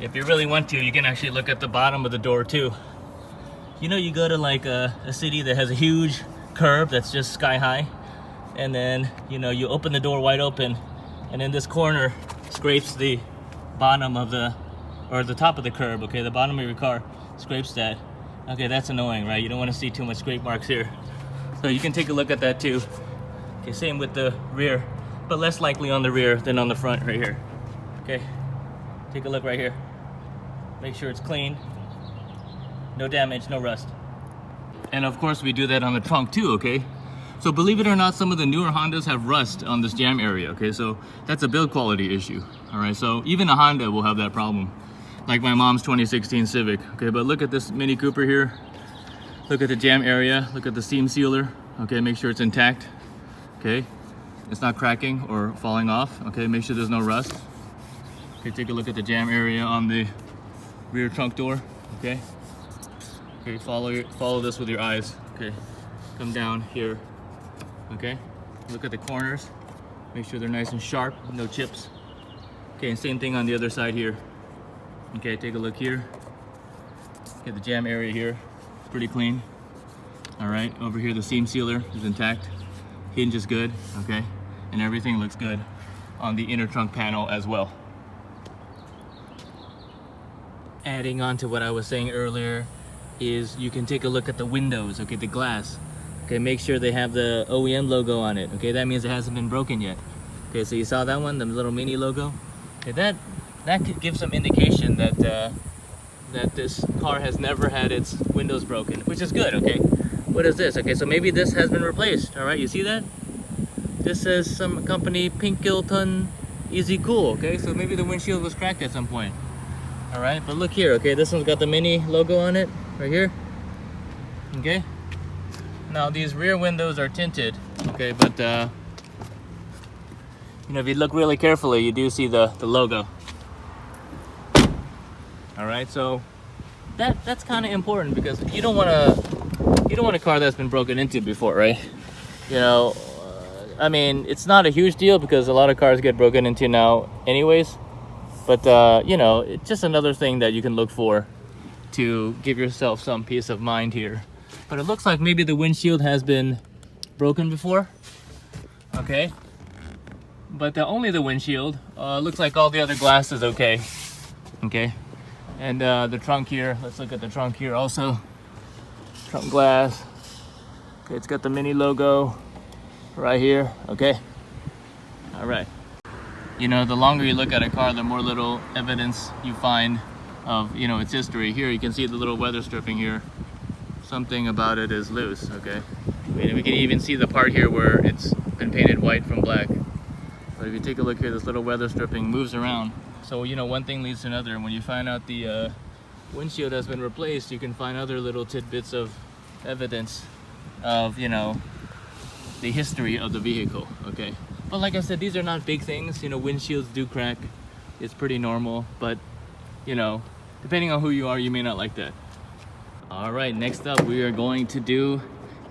If you really want to, you can actually look at the bottom of the door too. You know, you go to like a city that has a huge curb that's just sky high, and then, you know, you open the door wide open, and in this corner scrapes the bottom of the top of the curb. Okay, the bottom of your car scrapes that. Okay, that's annoying, right? You don't want to see too much scrape marks here. So you can take a look at that too. Okay, same with the rear, but less likely on the rear than on the front right here. Okay, take a look right here. Make sure it's clean. No damage, no rust. And of course we do that on the trunk too, okay? So believe it or not, some of the newer Hondas have rust on this jam area, okay? So that's a build quality issue, all right? So even a Honda will have that problem, like my mom's 2016 Civic, okay? But look at this Mini Cooper here. Look at the jam area, look at the seam sealer, okay? Make sure it's intact, okay? It's not cracking or falling off, okay? Make sure there's no rust. Okay, take a look at the jam area on the rear trunk door, okay? Okay, follow this with your eyes, okay? Come down here, okay? Look at the corners, make sure they're nice and sharp, no chips. Okay, and same thing on the other side here. Okay, take a look here. Okay, the jam area here, pretty clean. All right, over here the seam sealer is intact. Hinge is good, okay? And everything looks good on the inner trunk panel as well. Adding on to what I was saying earlier is you can take a look at the windows, okay, the glass. Okay, make sure they have the OEM logo on it, okay? That means it hasn't been broken yet. Okay, so you saw that one, the little Mini logo? Okay, that could give some indication that that this car has never had its windows broken, which is good, okay? what is this? Okay, so maybe this has been replaced. All right, you see that? This says some company Pinkelton Easy Cool. Okay, so maybe the windshield was cracked at some point. All right, but look here. Okay, this one's got the Mini logo on it right here. Okay, now these rear windows are tinted. Okay, but you know, if you look really carefully, you do see the logo. All right, so that's kind of important, because you don't want a car that's been broken into before, right? You know, I mean, it's not a huge deal because a lot of cars get broken into now anyways, but you know, it's just another thing that you can look for to give yourself some peace of mind here. But it looks like maybe the windshield has been broken before. Okay, but only the windshield. Looks like all the other glass is okay. Okay, and the trunk here, let's look at the trunk here also. Trunk glass. Okay, it's got the Mini logo right here. Okay, all right. You know, the longer you look at a car, the more little evidence you find of, you know, its history. Here you can see the little weather stripping here. Something about it is loose. Okay, I mean, we can even see the part here where it's been painted white from black. But if you take a look here, this little weather stripping moves around. So, you know, one thing leads to another. And when you find out the windshield has been replaced, you can find other little tidbits of evidence of, you know, the history of the vehicle. Okay, but like I said, these are not big things. You know, windshields do crack. It's pretty normal, but you know, depending on who you are, you may not like that. All right, next up we are going to do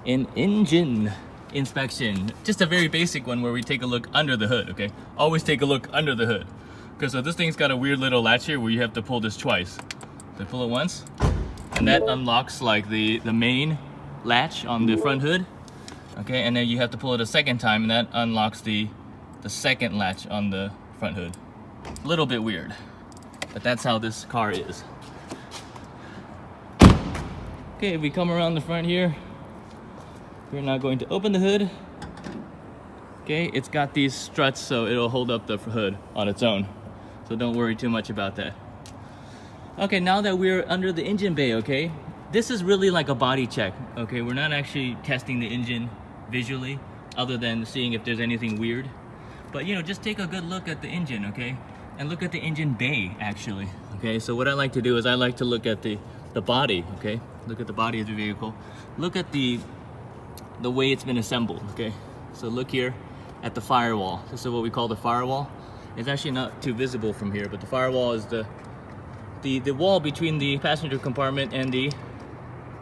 an engine inspection. Just a very basic one where we take a look under the hood. Okay, always take a look under the hood. Okay, so this thing's got a weird little latch here where you have to pull this twice. So pull it once, and that unlocks like the main latch on the front hood. Okay, and then you have to pull it a second time, and that unlocks the second latch on the front hood. A little bit weird, but that's how this car is. Okay, if we come around the front here, we're now going to open the hood. Okay, it's got these struts, so it'll hold up the hood on its own. So don't worry too much about that. Okay, now that we're under the engine bay, okay, this is really like a body check. Okay, we're not actually testing the engine visually, other than seeing if there's anything weird. But you know, just take a good look at the engine, okay? And look at the engine bay, actually. Okay, so what I like to do is I like to look at the body, okay? Look at the body of the vehicle. Look at the way it's been assembled, okay? So look here at the firewall. This is what we call the firewall. It's actually not too visible from here, but the firewall is the wall between the passenger compartment and the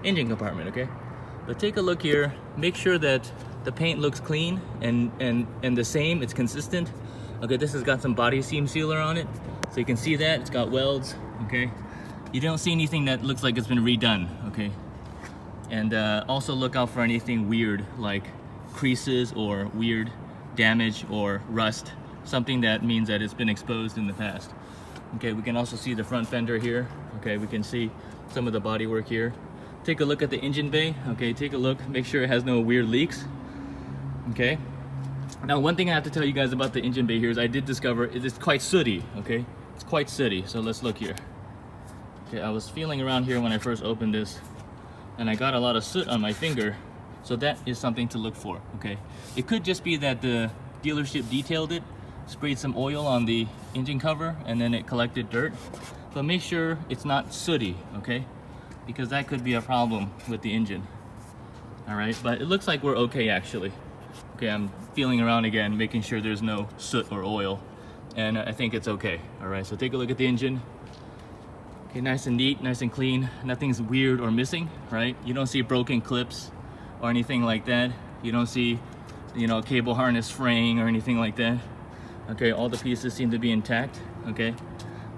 engine compartment, okay? But take a look here, make sure that the paint looks clean and the same, it's consistent. Okay, this has got some body seam sealer on it, so you can see that it's got welds. Okay, you don't see anything that looks like it's been redone. Okay, and also look out for anything weird like creases or weird damage or rust, something that means that it's been exposed in the past. Okay, we can also see the front fender here. Okay, we can see some of the bodywork here. Take a look at the engine bay. Okay, take a look, make sure it has no weird leaks. Okay, now one thing I have to tell you guys about the engine bay here is I did discover it's quite sooty. Okay, it's quite sooty. So let's look here. Okay, I was feeling around here when I first opened this, and I got a lot of soot on my finger. So that is something to look for. Okay, it could just be that the dealership detailed it, sprayed some oil on the engine cover, and then it collected dirt. But make sure it's not sooty. Okay, because that could be a problem with the engine. All right, but it looks like we're okay actually. Okay, I'm feeling around again, making sure there's no soot or oil, and I think it's okay. All right, so take a look at the engine. Okay, nice and neat, nice and clean. Nothing's weird or missing, right? You don't see broken clips or anything like that. You don't see, you know, cable harness fraying or anything like that. Okay, all the pieces seem to be intact. Okay,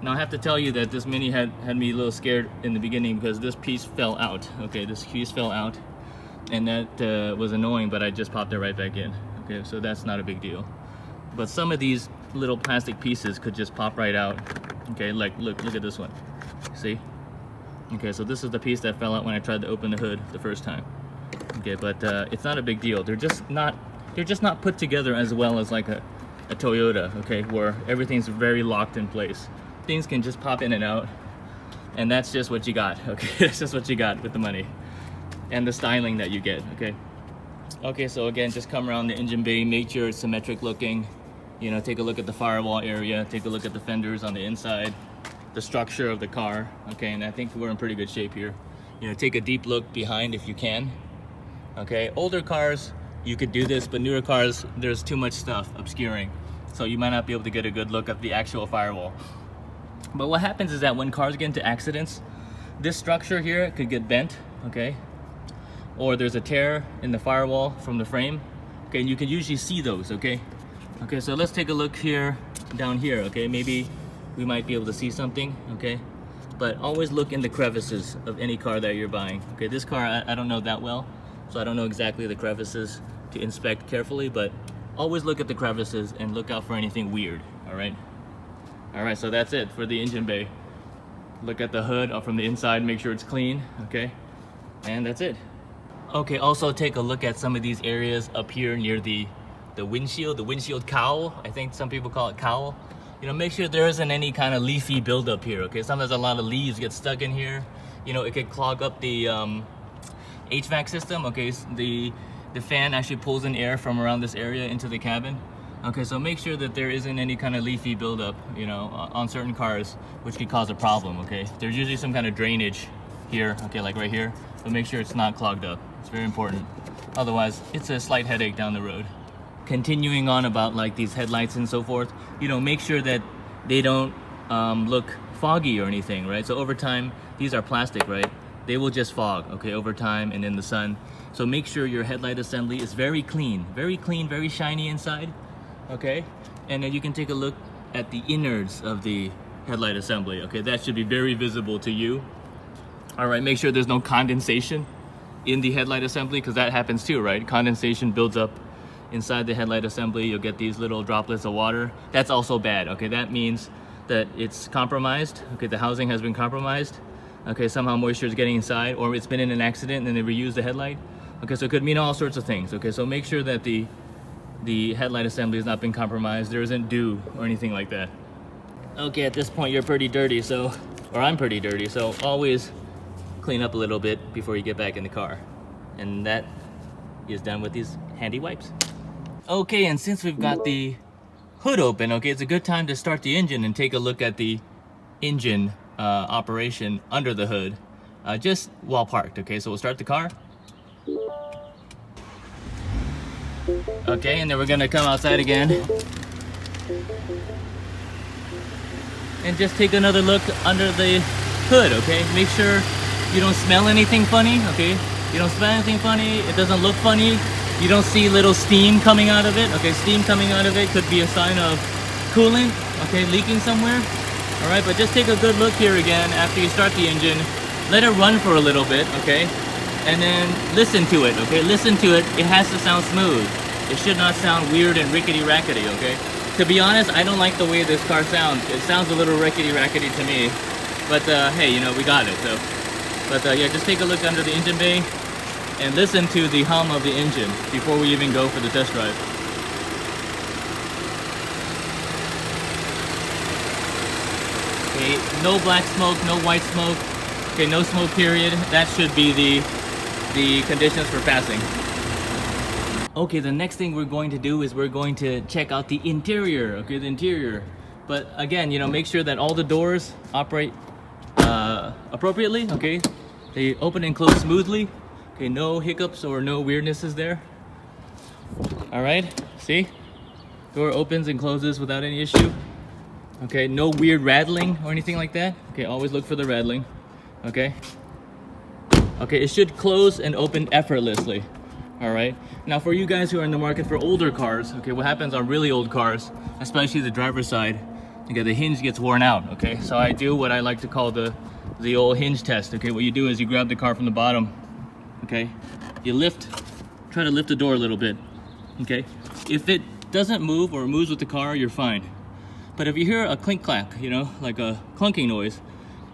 now I have to tell you that this Mini had me a little scared in the beginning because this piece fell out. Okay, this piece fell out, and that was annoying, but I just popped it right back in. Okay, so that's not a big deal. But some of these little plastic pieces could just pop right out. Okay, like look at this one. See? Okay, so this is the piece that fell out when I tried to open the hood the first time. Okay, but it's not a big deal. They're just not put together as well as like a Toyota, okay, where everything's very locked in place. Things can just pop in and out, and that's just what you got. Okay, that's just what you got with the money. and the styling that you get. Okay, so again, just come around the engine bay, make sure it's symmetric looking. You know, take a look at the firewall area, take a look at the fenders on the inside, the structure of the car. Okay, and I think we're in pretty good shape here. You know, take a deep look behind if you can. Okay, older cars, you could do this, but newer cars, there's too much stuff obscuring. So you might not be able to get a good look at the actual firewall. But what happens is that when cars get into accidents, this structure here could get bent, okay? Or there's a tear in the firewall from the frame. Okay, and you can usually see those, okay? Okay, so let's take a look here, down here, okay? Maybe we might be able to see something, okay? But always look in the crevices of any car that you're buying. Okay, this car, I don't know that well, so I don't know exactly the crevices to inspect carefully, but always look at the crevices and look out for anything weird, all right? All right, so that's it for the engine bay. Look at the hood from the inside, make sure it's clean, okay? And that's it. Okay, also take a look at some of these areas up here near the windshield cowl. I think some people call it cowl. You know, make sure there isn't any kind of leafy buildup here, okay? Sometimes a lot of leaves get stuck in here. You know, it could clog up the HVAC system, okay? So the fan actually pulls in air from around this area into the cabin. Okay, so make sure that there isn't any kind of leafy buildup, you know, on certain cars, which could cause a problem, okay? There's usually some kind of drainage here, okay, like right here, but make sure it's not clogged up. It's very important. Otherwise, it's a slight headache down the road. Continuing on about like these headlights and so forth, you know, make sure that they don't look foggy or anything, right? So over time, these are plastic, right? They will just fog, okay, over time and in the sun. So make sure your headlight assembly is very clean, very shiny inside, okay? And then you can take a look at the innards of the headlight assembly, okay? That should be very visible to you. All right, make sure there's no condensation in the headlight assembly, because that happens too, right? Condensation builds up inside the headlight assembly. You'll get these little droplets of water. That's also bad, okay? That means that it's compromised, okay? The housing has been compromised, okay? Somehow moisture is getting inside, or it's been in an accident and they reused the headlight. Okay, so it could mean all sorts of things, okay? So make sure that the headlight assembly has not been compromised. There isn't dew or anything like that. Okay, at this point you're pretty dirty, so, or I'm pretty dirty, so always clean up a little bit before you get back in the car. And that is done with these handy wipes. Okay, and since we've got the hood open, okay, it's a good time to start the engine and take a look at the engine operation under the hood, just while parked, okay? So we'll start the car. Okay, and then we're gonna come outside again and just take another look under the hood, okay? Make sure you don't smell anything funny, okay? You don't smell anything funny, it doesn't look funny, you don't see little steam coming out of it, okay? Steam coming out of it could be a sign of coolant, okay, leaking somewhere. All right, but just take a good look here again after you start the engine. Let it run for a little bit, okay? And then listen to it, okay? Listen to it, it has to sound smooth. It should not sound weird and rickety-rackety, okay? To be honest, I don't like the way this car sounds. It sounds a little rickety-rackety to me. But hey, you know, we got it, so. But yeah, just take a look under the engine bay and listen to the hum of the engine before we even go for the test drive. Okay, no black smoke, no white smoke. Okay, no smoke period. That should be the conditions for passing. Okay, the next thing we're going to do is we're going to check out the interior, okay, the interior. But again, you know, make sure that all the doors operate appropriately, okay? They open and close smoothly. Okay, no hiccups or no weirdnesses there. All right, see? Door opens and closes without any issue. Okay, no weird rattling or anything like that. Okay, always look for the rattling, okay? Okay, it should close and open effortlessly. All right, now for you guys who are in the market for older cars, okay, what happens on really old cars, especially the driver's side, okay, the hinge gets worn out, okay? So I do what I like to call the old hinge test, okay? What you do is you grab the car from the bottom, okay? You try to lift the door a little bit, okay? If it doesn't move or it moves with the car, you're fine. But if you hear a clink clack, you know, like a clunking noise,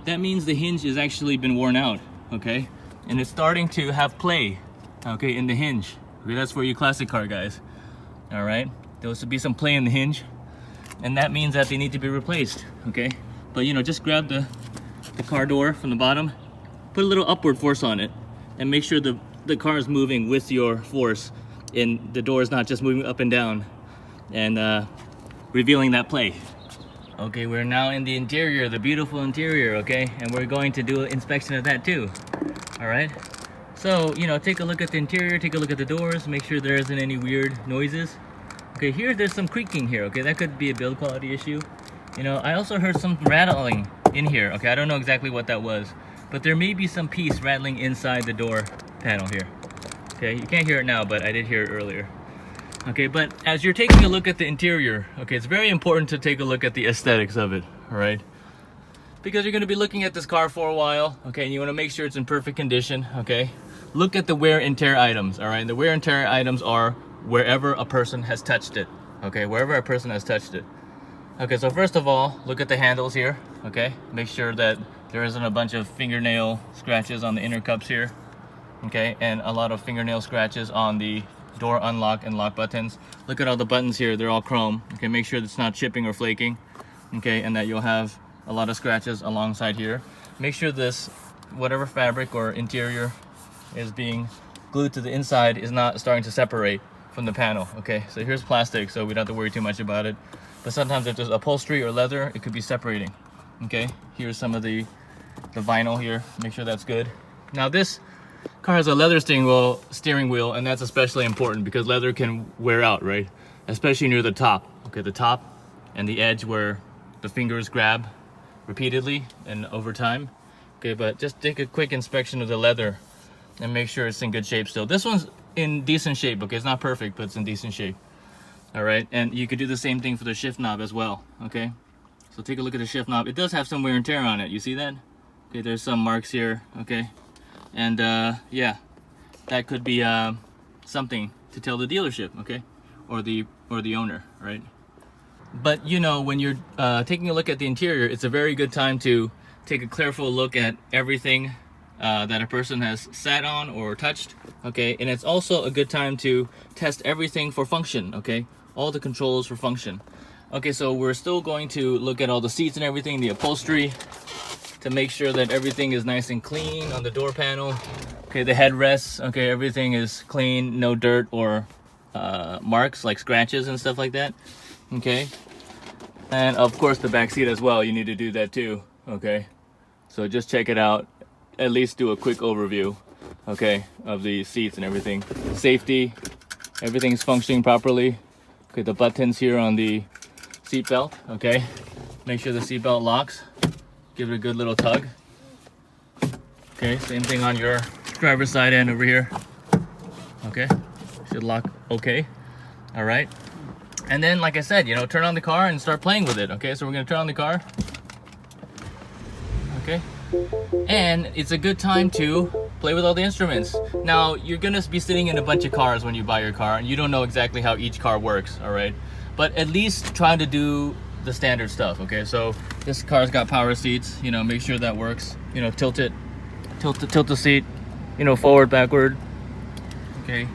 that means the hinge has actually been worn out, okay? And it's starting to have play, okay, in the hinge. Okay, that's for you classic car guys. All right, there should be some play in the hinge, and that means that they need to be replaced, okay? But you know, just grab the car door from the bottom, put a little upward force on it, and make sure the car is moving with your force and the door is not just moving up and down and revealing that play. Okay, we're now in the interior, the beautiful interior, okay? And we're going to do an inspection of that too, all right? So, you know, take a look at the interior, take a look at the doors, make sure there isn't any weird noises. Okay, here there's some creaking here, okay? That could be a build quality issue. You know, I also heard some rattling in here, okay? I don't know exactly what that was, but there may be some piece rattling inside the door panel here. Okay, you can't hear it now, but I did hear it earlier. Okay, but as you're taking a look at the interior, okay, it's very important to take a look at the aesthetics of it, all right? Because you're gonna be looking at this car for a while, okay, and you wanna make sure it's in perfect condition, okay? Look at the wear and tear items, all right? And the wear and tear items are wherever a person has touched it, okay? Wherever a person has touched it. Okay, so first of all, look at the handles here, okay? Make sure that there isn't a bunch of fingernail scratches on the inner cups here, okay? And a lot of fingernail scratches on the door unlock and lock buttons. Look at all the buttons here, they're all chrome, okay? Make sure it's not chipping or flaking, okay? And that you'll have a lot of scratches alongside here. Make sure this, whatever fabric or interior is being glued to the inside is not starting to separate from the panel, okay? So here's plastic, so we don't have to worry too much about it. But sometimes if there's upholstery or leather, it could be separating, okay? Here's some of the vinyl here, make sure that's good. Now this car has a leather steering wheel, and that's especially important because leather can wear out, right? Especially near the top, okay? The top and the edge where the fingers grab repeatedly and over time, okay? But just take a quick inspection of the leather and make sure it's in good shape still. This one's in decent shape, okay? It's not perfect, but it's in decent shape. All right, and you could do the same thing for the shift knob as well, okay? So take a look at the shift knob. It does have some wear and tear on it, you see that? Okay, there's some marks here, okay? And yeah, that could be something to tell the dealership, okay? Or the owner, right? But you know, when you're taking a look at the interior, it's a very good time to take a careful look at everything that a person has sat on or touched, okay? And it's also a good time to test everything for function, okay? All the controls for function. Okay, so we're still going to look at all the seats and everything, the upholstery, to make sure that everything is nice and clean on the door panel. Okay, the headrests, okay, everything is clean, no dirt or marks like scratches and stuff like that, okay? And of course the back seat as well, you need to do that too, okay? So just check it out, at least do a quick overview, okay, of the seats and everything. Safety, everything's functioning properly. Okay, the buttons here on the seat belt, okay? Make sure the seat belt locks. Give it a good little tug. Okay, same thing on your driver's side end over here. Okay, should lock okay. All right. And then, like I said, you know, turn on the car and start playing with it, okay? So we're gonna turn on the car. Okay. And it's a good time to play with all the instruments. Now, you're gonna be sitting in a bunch of cars when you buy your car, and you don't know exactly how each car works, all right? But at least try to do the standard stuff, okay? So this car's got power seats, you know, make sure that works. You know, tilt the seat, you know, forward, backward, okay?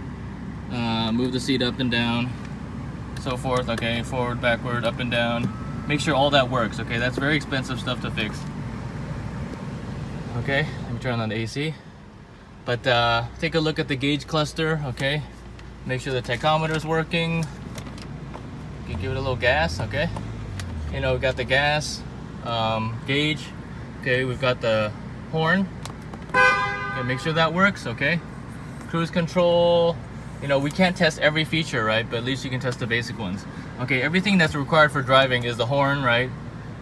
Move the seat up and down, so forth, okay? Forward, backward, up and down. Make sure all that works, okay? That's very expensive stuff to fix. Okay, let me turn on the AC. But take a look at the gauge cluster, okay? Make sure the tachometer is working. You can give it a little gas, okay? You know, we got the gas, gauge, okay? We've got the horn. Okay, make sure that works, okay? Cruise control. You know, we can't test every feature, right? But at least you can test the basic ones. Okay, everything that's required for driving is the horn, right?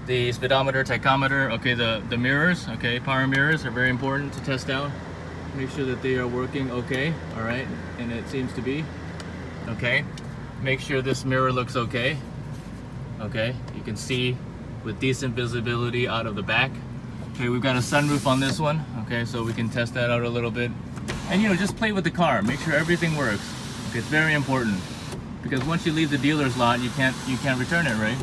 The speedometer, tachometer, okay, the mirrors, okay, power mirrors are very important to test out. Make sure that they are working okay, all right, and it seems to be, okay. Make sure this mirror looks okay, okay. You can see with decent visibility out of the back. Okay, we've got a sunroof on this one, okay, so we can test that out a little bit. And you know, just play with the car, make sure everything works. Okay, it's very important, because once you leave the dealer's lot, you can't return it, right?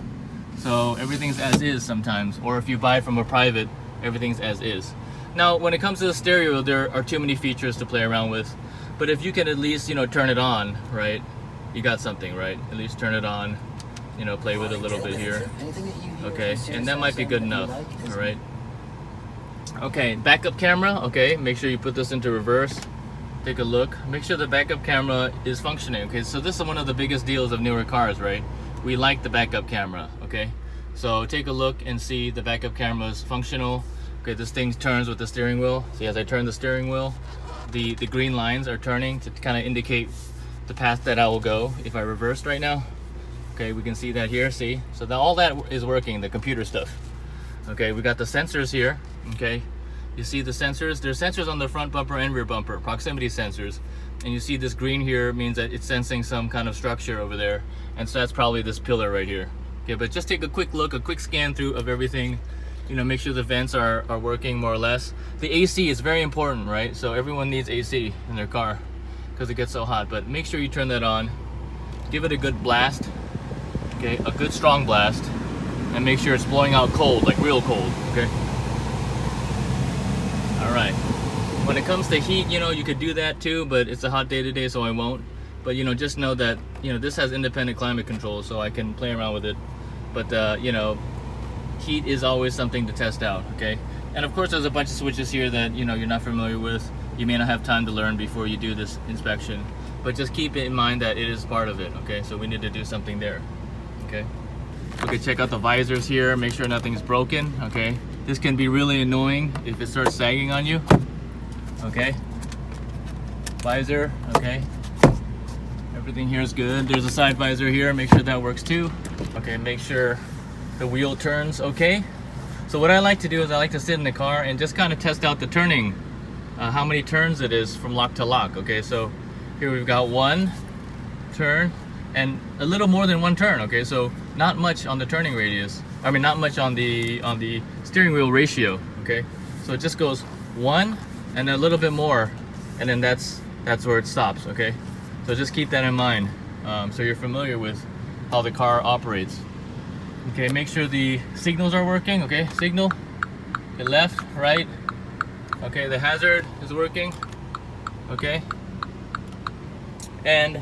So everything's as is sometimes, or if you buy from a private, everything's as is. Now, when it comes to the stereo, there are too many features to play around with, but if you can at least, you know, turn it on, right? You got something, right? At least turn it on, you know, play with it a little bit here. Okay, and that might be good enough, all right? Okay, backup camera. Okay, make sure you put this into reverse. Take a look. Make sure the backup camera is functioning. Okay, so this is one of the biggest deals of newer cars, right? We like the backup camera. Okay, so take a look and see the backup camera is functional. Okay, this thing turns with the steering wheel. See, as I turn the steering wheel, the green lines are turning to kind of indicate the path that I will go if I reversed right now. Okay, we can see that here. See, so all that is working, the computer stuff. Okay, we got the sensors here. Okay, you see the sensors? There's sensors on the front bumper and rear bumper, proximity sensors. And you see this green here means that it's sensing some kind of structure over there. And so that's probably this pillar right here. Okay, but just take a quick look, a quick scan through of everything. You know, make sure the vents are working more or less. The AC is very important, right? So everyone needs AC in their car because it gets so hot. But make sure you turn that on. Give it a good blast. Okay, a good strong blast. And make sure it's blowing out cold, like real cold, okay? All right. When it comes to heat, you know, you could do that too, but it's a hot day today, so I won't. But, you know, just know that, you know, this has independent climate control, so I can play around with it. But, you know, heat is always something to test out, okay? And of course, there's a bunch of switches here that, you know, you're not familiar with. You may not have time to learn before you do this inspection. But just keep it in mind that it is part of it, okay? So we need to do something there, okay? Okay, check out the visors here, make sure nothing's broken, okay? This can be really annoying if it starts sagging on you, okay? Visor, okay? Everything here is good. There's a side visor here, make sure that works too. Okay, make sure the wheel turns okay. So what I like to do is I like to sit in the car and just kind of test out the turning, how many turns it is from lock to lock, okay? So here we've got one turn, and a little more than one turn, okay? So not much on the turning radius. I mean, not much on the steering wheel ratio, okay? So it just goes one and a little bit more, and then that's where it stops, okay? So just keep that in mind, so you're familiar with how the car operates. Okay, make sure the signals are working, okay? Signal, okay, left, right, okay, the hazard is working, okay? And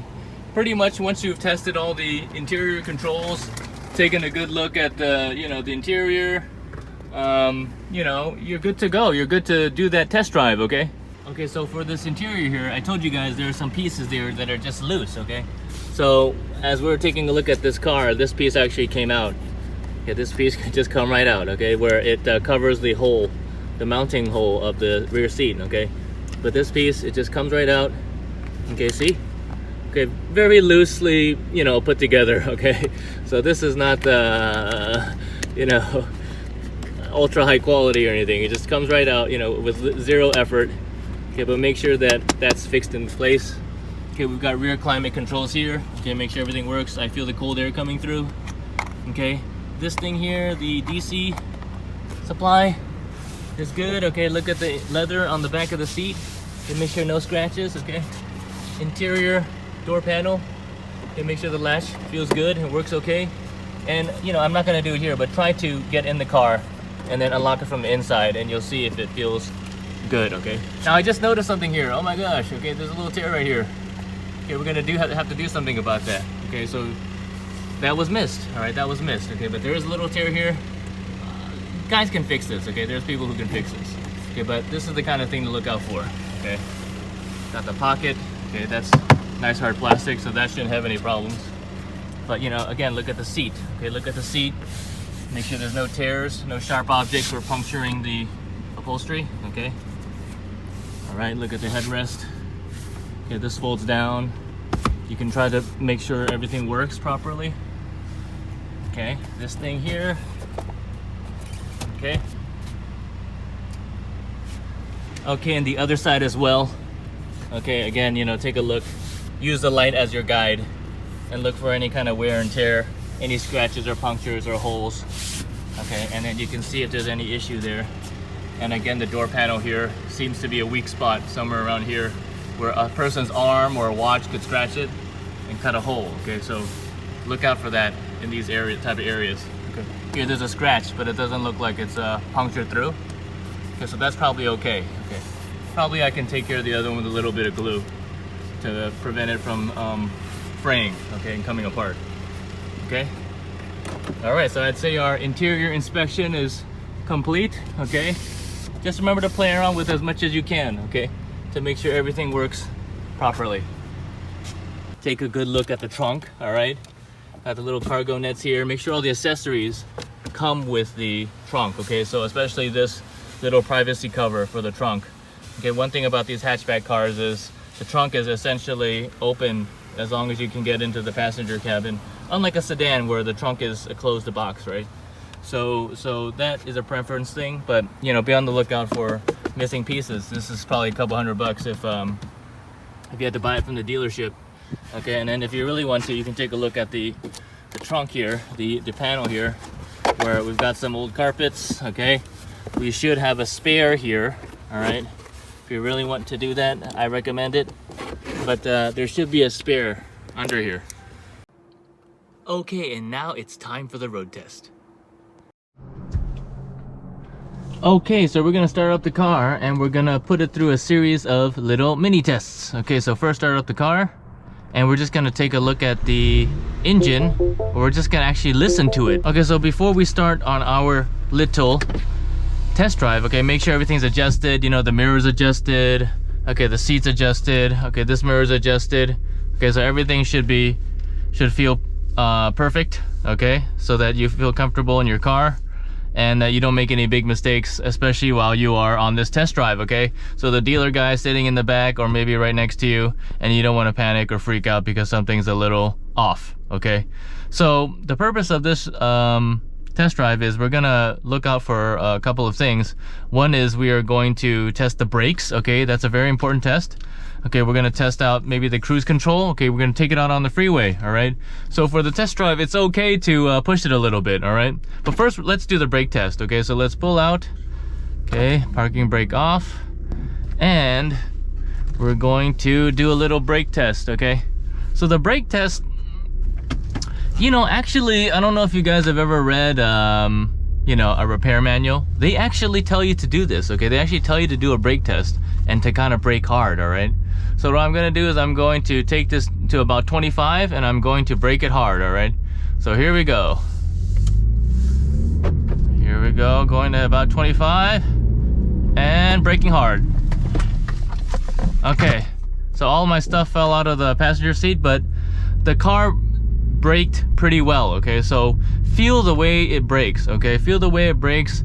pretty much once you've tested all the interior controls, taken a good look at the, you know, the interior, you know, you're good to go. You're good to do that test drive, okay? Okay, so for this interior here, I told you guys there are some pieces there that are just loose, okay? So as we're taking a look at this car, this piece actually came out. Okay, this piece can just come right out, okay? Where it covers the hole, the mounting hole of the rear seat, okay? But this piece, it just comes right out, okay, see? Okay, very loosely, you know, put together, okay? So this is not, you know, ultra high quality or anything. It just comes right out, you know, with zero effort. Okay, but make sure that that's fixed in place. Okay, we've got rear climate controls here. Okay, make sure everything works. I feel the cold air coming through. Okay, this thing here, the DC supply is good. Okay, look at the leather on the back of the seat. Okay, make sure no scratches, okay? Interior door panel, okay, make sure the latch feels good and works okay. And you know, I'm not gonna do it here, but try to get in the car and then unlock it from the inside, and you'll see if it feels good, okay? Now I just noticed something here. Oh my gosh, okay, there's a little tear right here. Okay, we're gonna have to do something about that. Okay, so that was missed, all right, that was missed, okay, but there is a little tear here. Guys can fix this, okay? There's people who can fix this. Okay, but this is the kind of thing to look out for, okay? Got the pocket, okay, that's nice hard plastic, so that shouldn't have any problems. But you know, again, look at the seat. Okay, look at the seat. Make sure there's no tears, no sharp objects or puncturing the upholstery, okay? All right, look at the headrest. Okay, this folds down. You can try to make sure everything works properly. Okay, this thing here. Okay. Okay, and the other side as well. Okay, again, you know, take a look. Use the light as your guide and look for any kind of wear and tear, any scratches or punctures or holes. Okay, and then you can see if there's any issue there. And again, the door panel here seems to be a weak spot somewhere around here where a person's arm or a watch could scratch it and cut a hole. Okay, so look out for that in these type of areas. Okay. Here there's a scratch, but it doesn't look like it's punctured through. Okay, so that's probably okay. Okay, probably I can take care of the other one with a little bit of glue to prevent it from fraying, okay, and coming apart. Okay. All right, so I'd say our interior inspection is complete. Okay, just remember to play around with as much as you can, okay? To make sure everything works properly. Take a good look at the trunk, all right? Got the little cargo nets here. Make sure all the accessories come with the trunk, okay? So especially this little privacy cover for the trunk. Okay, one thing about these hatchback cars is the trunk is essentially open as long as you can get into the passenger cabin. Unlike a sedan where the trunk is a closed box, right? So that is a preference thing, but you know, be on the lookout for missing pieces. This is probably a couple $100 if you had to buy it from the dealership. Okay, and then if you really want to, you can take a look at the trunk here, the panel here, where we've got some old carpets, okay? We should have a spare here, all right? If you really want to do that, I recommend it. But there should be a spare under here. Okay, and now it's time for the road test. Okay, so we're gonna start up the car and we're gonna put it through a series of little mini tests. Okay, so first start up the car and we're just gonna take a look at the engine, or we're just gonna actually listen to it. Okay, so before we start on our little test drive, okay, make sure everything's adjusted, you know, the mirror's adjusted, okay, the seat's adjusted, okay, this mirror's adjusted, okay, so everything should feel perfect, okay, so that you feel comfortable in your car and that you don't make any big mistakes, especially while you are on this test drive, okay? So the dealer guy sitting in the back or maybe right next to you, and you don't want to panic or freak out because something's a little off, okay? So the purpose of this test drive is we're gonna look out for a couple of things. One is we are going to test the brakes, okay? That's a very important test. Okay, we're gonna test out maybe the cruise control. Okay, we're gonna take it out on the freeway, all right? So for the test drive, it's okay to push it a little bit, all right? But first, let's do the brake test, okay? So let's pull out, okay, parking brake off, and we're going to do a little brake test, okay? So the brake test, you know, actually, I don't know if you guys have ever read, you know, a repair manual. They actually tell you to do this, okay? They actually tell you to do a brake test and to kind of brake hard, all right? So what I'm gonna do is I'm going to take this to about 25 and I'm going to brake it hard, all right? So here we go. Here we go, going to about 25 and braking hard. Okay, so all my stuff fell out of the passenger seat, but the car braked pretty well, okay? So feel the way it brakes, okay? Feel the way it brakes.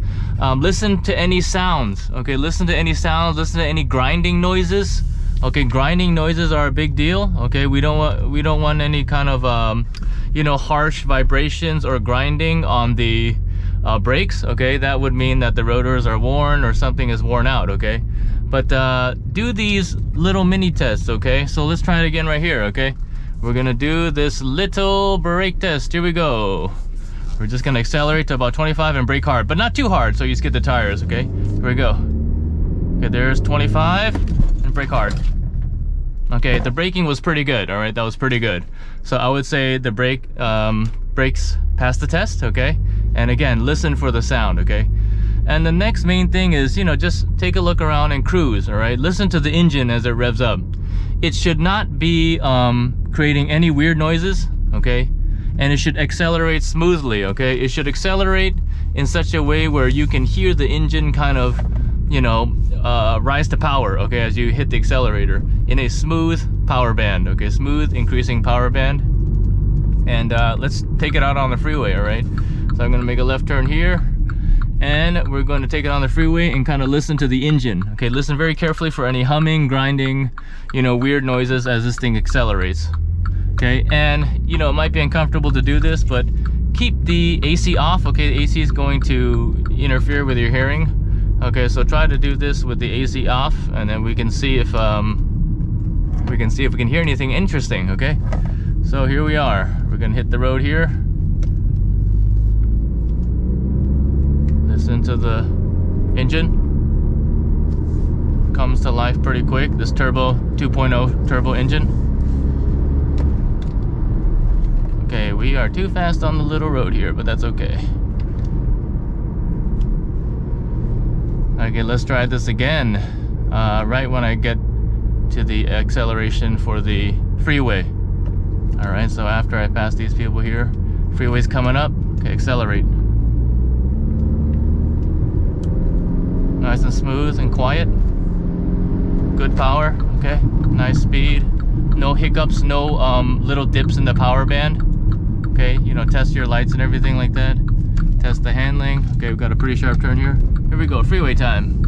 Listen to any sounds, okay? Listen to any sounds, listen to any grinding noises. Okay, grinding noises are a big deal, okay? We don't want any kind of you know, harsh vibrations or grinding on the brakes, okay? That would mean that the rotors are worn or something is worn out, okay? But do these little mini tests, okay? So let's try it again right here, okay? We're gonna do this little brake test. Here we go. We're just gonna accelerate to about 25 and brake hard, but not too hard so you skid the tires, okay? Here we go. Okay, there's 25 and brake hard. Okay, the braking was pretty good, all right? That was pretty good. So I would say the brakes passed the test, okay? And again, listen for the sound, okay? And the next main thing is, you know, just take a look around and cruise, all right? Listen to the engine as it revs up. It should not be creating any weird noises, okay? And it should accelerate smoothly, okay? It should accelerate in such a way where you can hear the engine kind of, you know, rise to power, okay, as you hit the accelerator in a smooth power band, okay? Smooth increasing power band. And let's take it out on the freeway, all right? So I'm gonna make a left turn here, and we're going to take it on the freeway and kind of listen to the engine, okay? Listen very carefully for any humming, grinding, you know, weird noises as this thing accelerates, okay? And, you know, it might be uncomfortable to do this, but keep the AC off, okay? The AC is going to interfere with your hearing, okay? So try to do this with the AC off, and then we can see if we can hear anything interesting, okay? So here we are. We're gonna hit the road here. Listen to the engine. Comes to life pretty quick. This turbo 2.0 turbo engine. Okay, we are too fast on the little road here, but that's okay. Okay, let's try this again. Right when I get to the acceleration for the freeway. All right, so after I pass these people here, freeway's coming up. Okay, accelerate. Nice and and smooth and quiet. Good power, okay? Nice speed. No hiccups, no little dips in the power band. Okay, you know, test your lights and everything like that. Test the handling. Okay, we've got a pretty sharp turn here. Here we go, freeway time.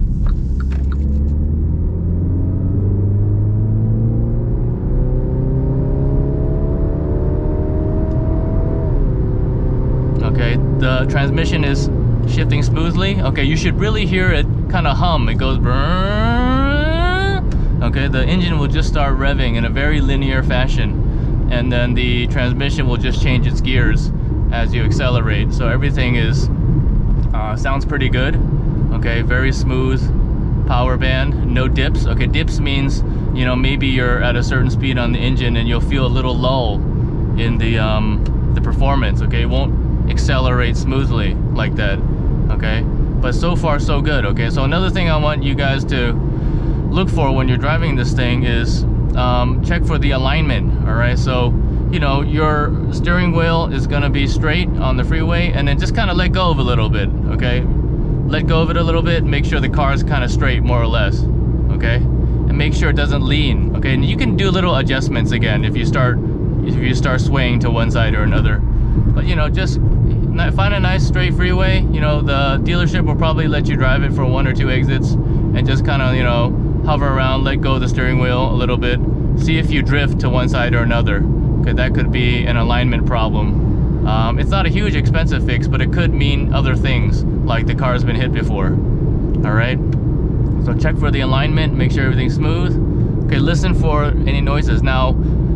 Okay, the transmission is shifting smoothly. Okay, you should really hear it kind of hum. It goes brrrr. Okay, the engine will just start revving in a very linear fashion, and then the transmission will just change its gears as you accelerate. So everything is sounds pretty good. Okay, very smooth power band, no dips. Okay, dips means, you know, maybe you're at a certain speed on the engine and you'll feel a little lull in the performance. Okay, it won't accelerate smoothly like that. Okay, but so far so good. Okay, so another thing I want you guys to look for when you're driving this thing is check for the alignment. All right, so you know, your steering wheel is gonna be straight on the freeway, and then just kind of let go of a little bit. Okay, let go of it a little bit, make sure the car is kind of straight more or less. Okay, and make sure it doesn't lean. Okay, and you can do little adjustments again if you start swaying to one side or another. But you know, just find a nice straight freeway. You know, the dealership will probably let you drive it for 1 or 2 exits and just kind of, you know, hover around, let go of the steering wheel a little bit, see if you drift to one side or another. Okay, that could be an alignment problem. It's not a huge expensive fix, but it could mean other things, like the car's been hit before. All right, so check for the alignment, make sure everything's smooth. Okay, listen for any noises. Now,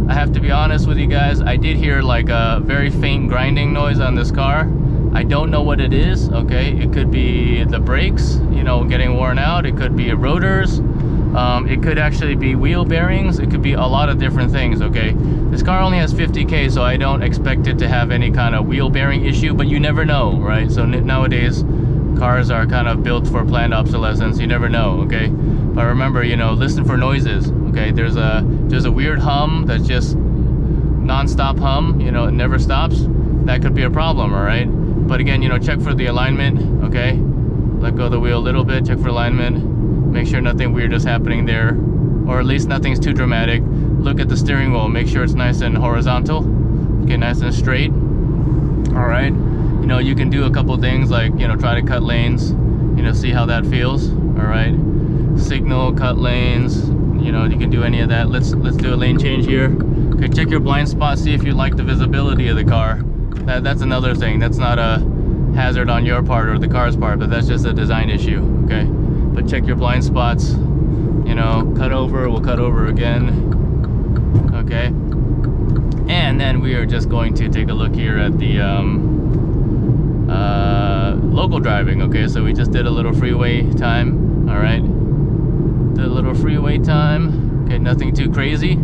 I have to be honest with you guys, I did hear like a very faint grinding noise on this car. I don't know what it is. Okay, it could be the brakes, you know, getting worn out. It could be rotors. It could actually be wheel bearings. It could be a lot of different things. Okay, this car only has 50K, so I don't expect it to have any kind of wheel bearing issue, but you never know, right? So nowadays cars are kind of built for planned obsolescence. You never know. Okay, but remember, you know, listen for noises. Okay, there's a weird hum that's just non-stop hum, you know, it never stops. That could be a problem. All right, but again, you know, check for the alignment. Okay, let go of the wheel a little bit, check for alignment, make sure nothing weird is happening there, or at least nothing's too dramatic. Look at the steering wheel, make sure it's nice and horizontal. Okay, nice and straight. All right, you know, you can do a couple things like, you know, try to cut lanes, you know, see how that feels. All right, signal, cut lanes, you know, you can do any of that. Let's do a lane change here. Okay, check your blind spot, see if you like the visibility of the car. That's another thing. That's not a hazard on your part or the car's part, but that's just a design issue. Okay, but check your blind spots. You know, cut over, we'll cut over again. Okay, and then we are just going to take a look here at the local driving. Okay, so we just did a little freeway time. All right, did a little freeway time. Okay, nothing too crazy.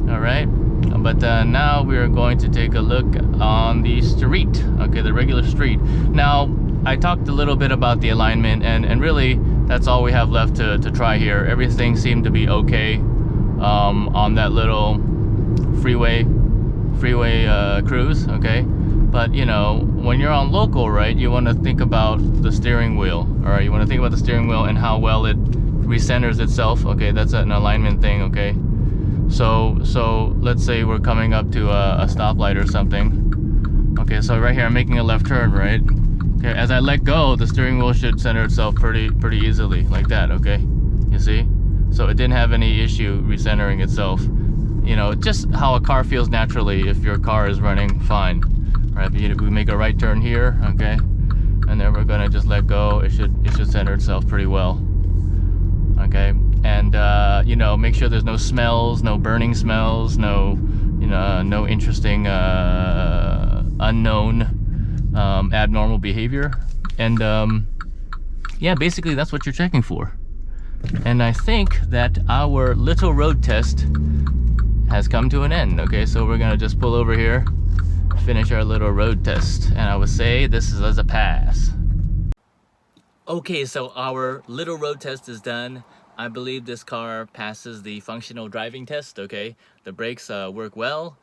All right, but now we are going to take a look on the street. Okay, the regular street. Now, I talked a little bit about the alignment, and really that's all we have left to try here. Everything seemed to be okay on that little freeway cruise. Okay, but you know, when you're on local, right, you want to think about the steering wheel. All right, you want to think about the steering wheel and how well it recenters itself. Okay, that's an alignment thing. Okay, so let's say we're coming up to a stoplight or something. Okay, so right here I'm making a left turn, right? Okay, as I let go, the steering wheel should center itself pretty easily, like that. Okay, you see? So it didn't have any issue recentering itself. You know, just how a car feels naturally if your car is running fine. Right, we make a right turn here, okay, and then we're gonna just let go. It should center itself pretty well. Okay, and you know, make sure there's no smells, no burning smells, no, you know, no interesting unknown abnormal behavior. And yeah, basically that's what you're checking for. And I think that our little road test has come to an end. Okay, so we're gonna just pull over here, finish our little road test, and I would say this is as a pass. Okay, so our little road test is done. I believe this car passes the functional driving test. Okay, the brakes work well,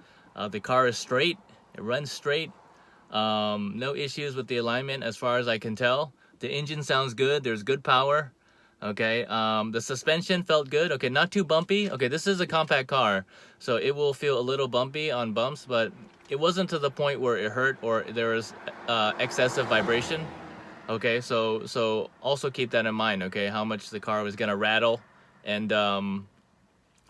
the car is straight, it runs straight, no issues with the alignment as far as I can tell. The engine sounds good. There's good power. Okay, the suspension felt good. Okay, not too bumpy. Okay, this is a compact car, so it will feel a little bumpy on bumps, but it wasn't to the point where it hurt or there was excessive vibration. Okay, so also keep that in mind. Okay, how much the car was gonna and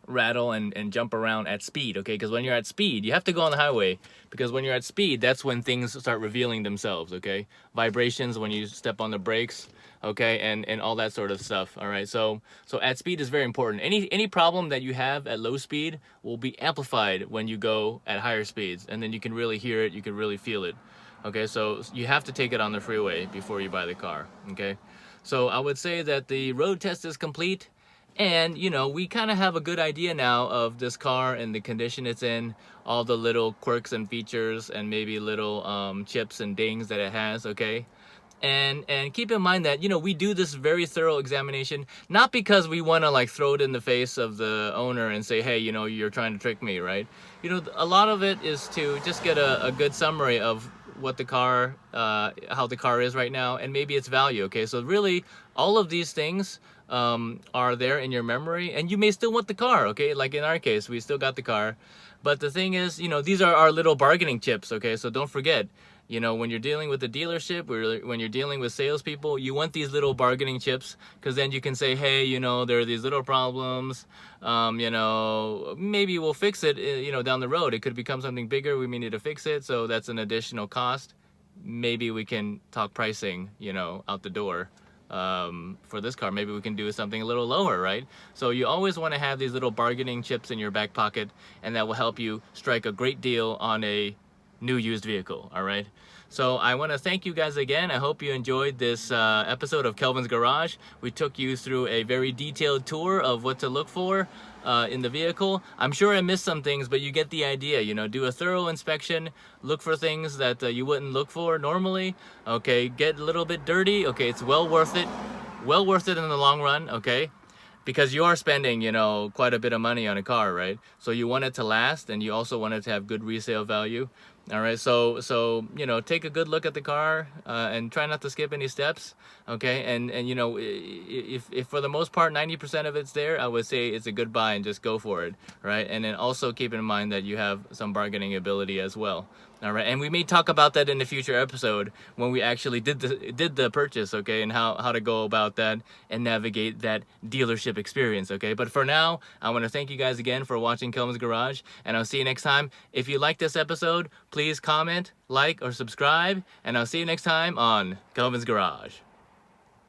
rattle and jump around at speed. Okay, because when you're at speed, you have to go on the highway, because when you're at speed, that's when things start revealing themselves. Okay, vibrations when you step on the brakes. Okay, and all that sort of stuff. All right, so at speed is very important. Any problem that you have at low speed will be amplified when you go at higher speeds, and then you can really hear it, you can really feel it. Okay, so you have to take it on the freeway before you buy the car. Okay, so I would say that the road test is complete, and you know, we kind of have a good idea now of this car and the condition it's in, all the little quirks and features and maybe little chips and dings that it has. Okay, and keep in mind that, you know, we do this very thorough examination not because we want to like throw it in the face of the owner and say, hey, you know, you're trying to trick me, right? You know, a lot of it is to just get a good summary of what the car, how the car is right now, and maybe its value. Okay, so really all of these things are there in your memory, and you may still want the car. Okay, like in our case, we still got the car, but the thing is, you know, these are our little bargaining chips. Okay, so don't forget, you know, when you're dealing with the dealership, when you're dealing with salespeople, you want these little bargaining chips, because then you can say, hey, you know, there are these little problems, you know, maybe we'll fix it, you know, down the road. It could become something bigger. We may need to fix it, so that's an additional cost. Maybe we can talk pricing, you know, out the door. For this car, maybe we can do something a little lower, right? So you always want to have these little bargaining chips in your back pocket, and that will help you strike a great deal on a new used vehicle. All right, so I want to thank you guys again. I hope you enjoyed this episode of Kelvin's Garage. We took you through a very detailed tour of what to look for in the vehicle. I'm sure I missed some things, but you get the idea. You know, do a thorough inspection, look for things that you wouldn't look for normally. Okay, get a little bit dirty. Okay, it's well worth it in the long run. Okay, because you are spending, you know, quite a bit of money on a car, right? So you want it to last, and you also want it to have good resale value. All right, so you know, take a good look at the car and try not to skip any steps. Okay, and you know, if for the most part 90% of it's there, I would say it's a good buy and just go for it, right? And then also keep in mind that you have some bargaining ability as well. All right, and we may talk about that in a future episode when we actually did the purchase, okay, and how to go about that and navigate that dealership experience, okay? But for now, I want to thank you guys again for watching Kelvin's Garage, and I'll see you next time. If you like this episode, please comment, like, or subscribe, and I'll see you next time on Kelvin's Garage.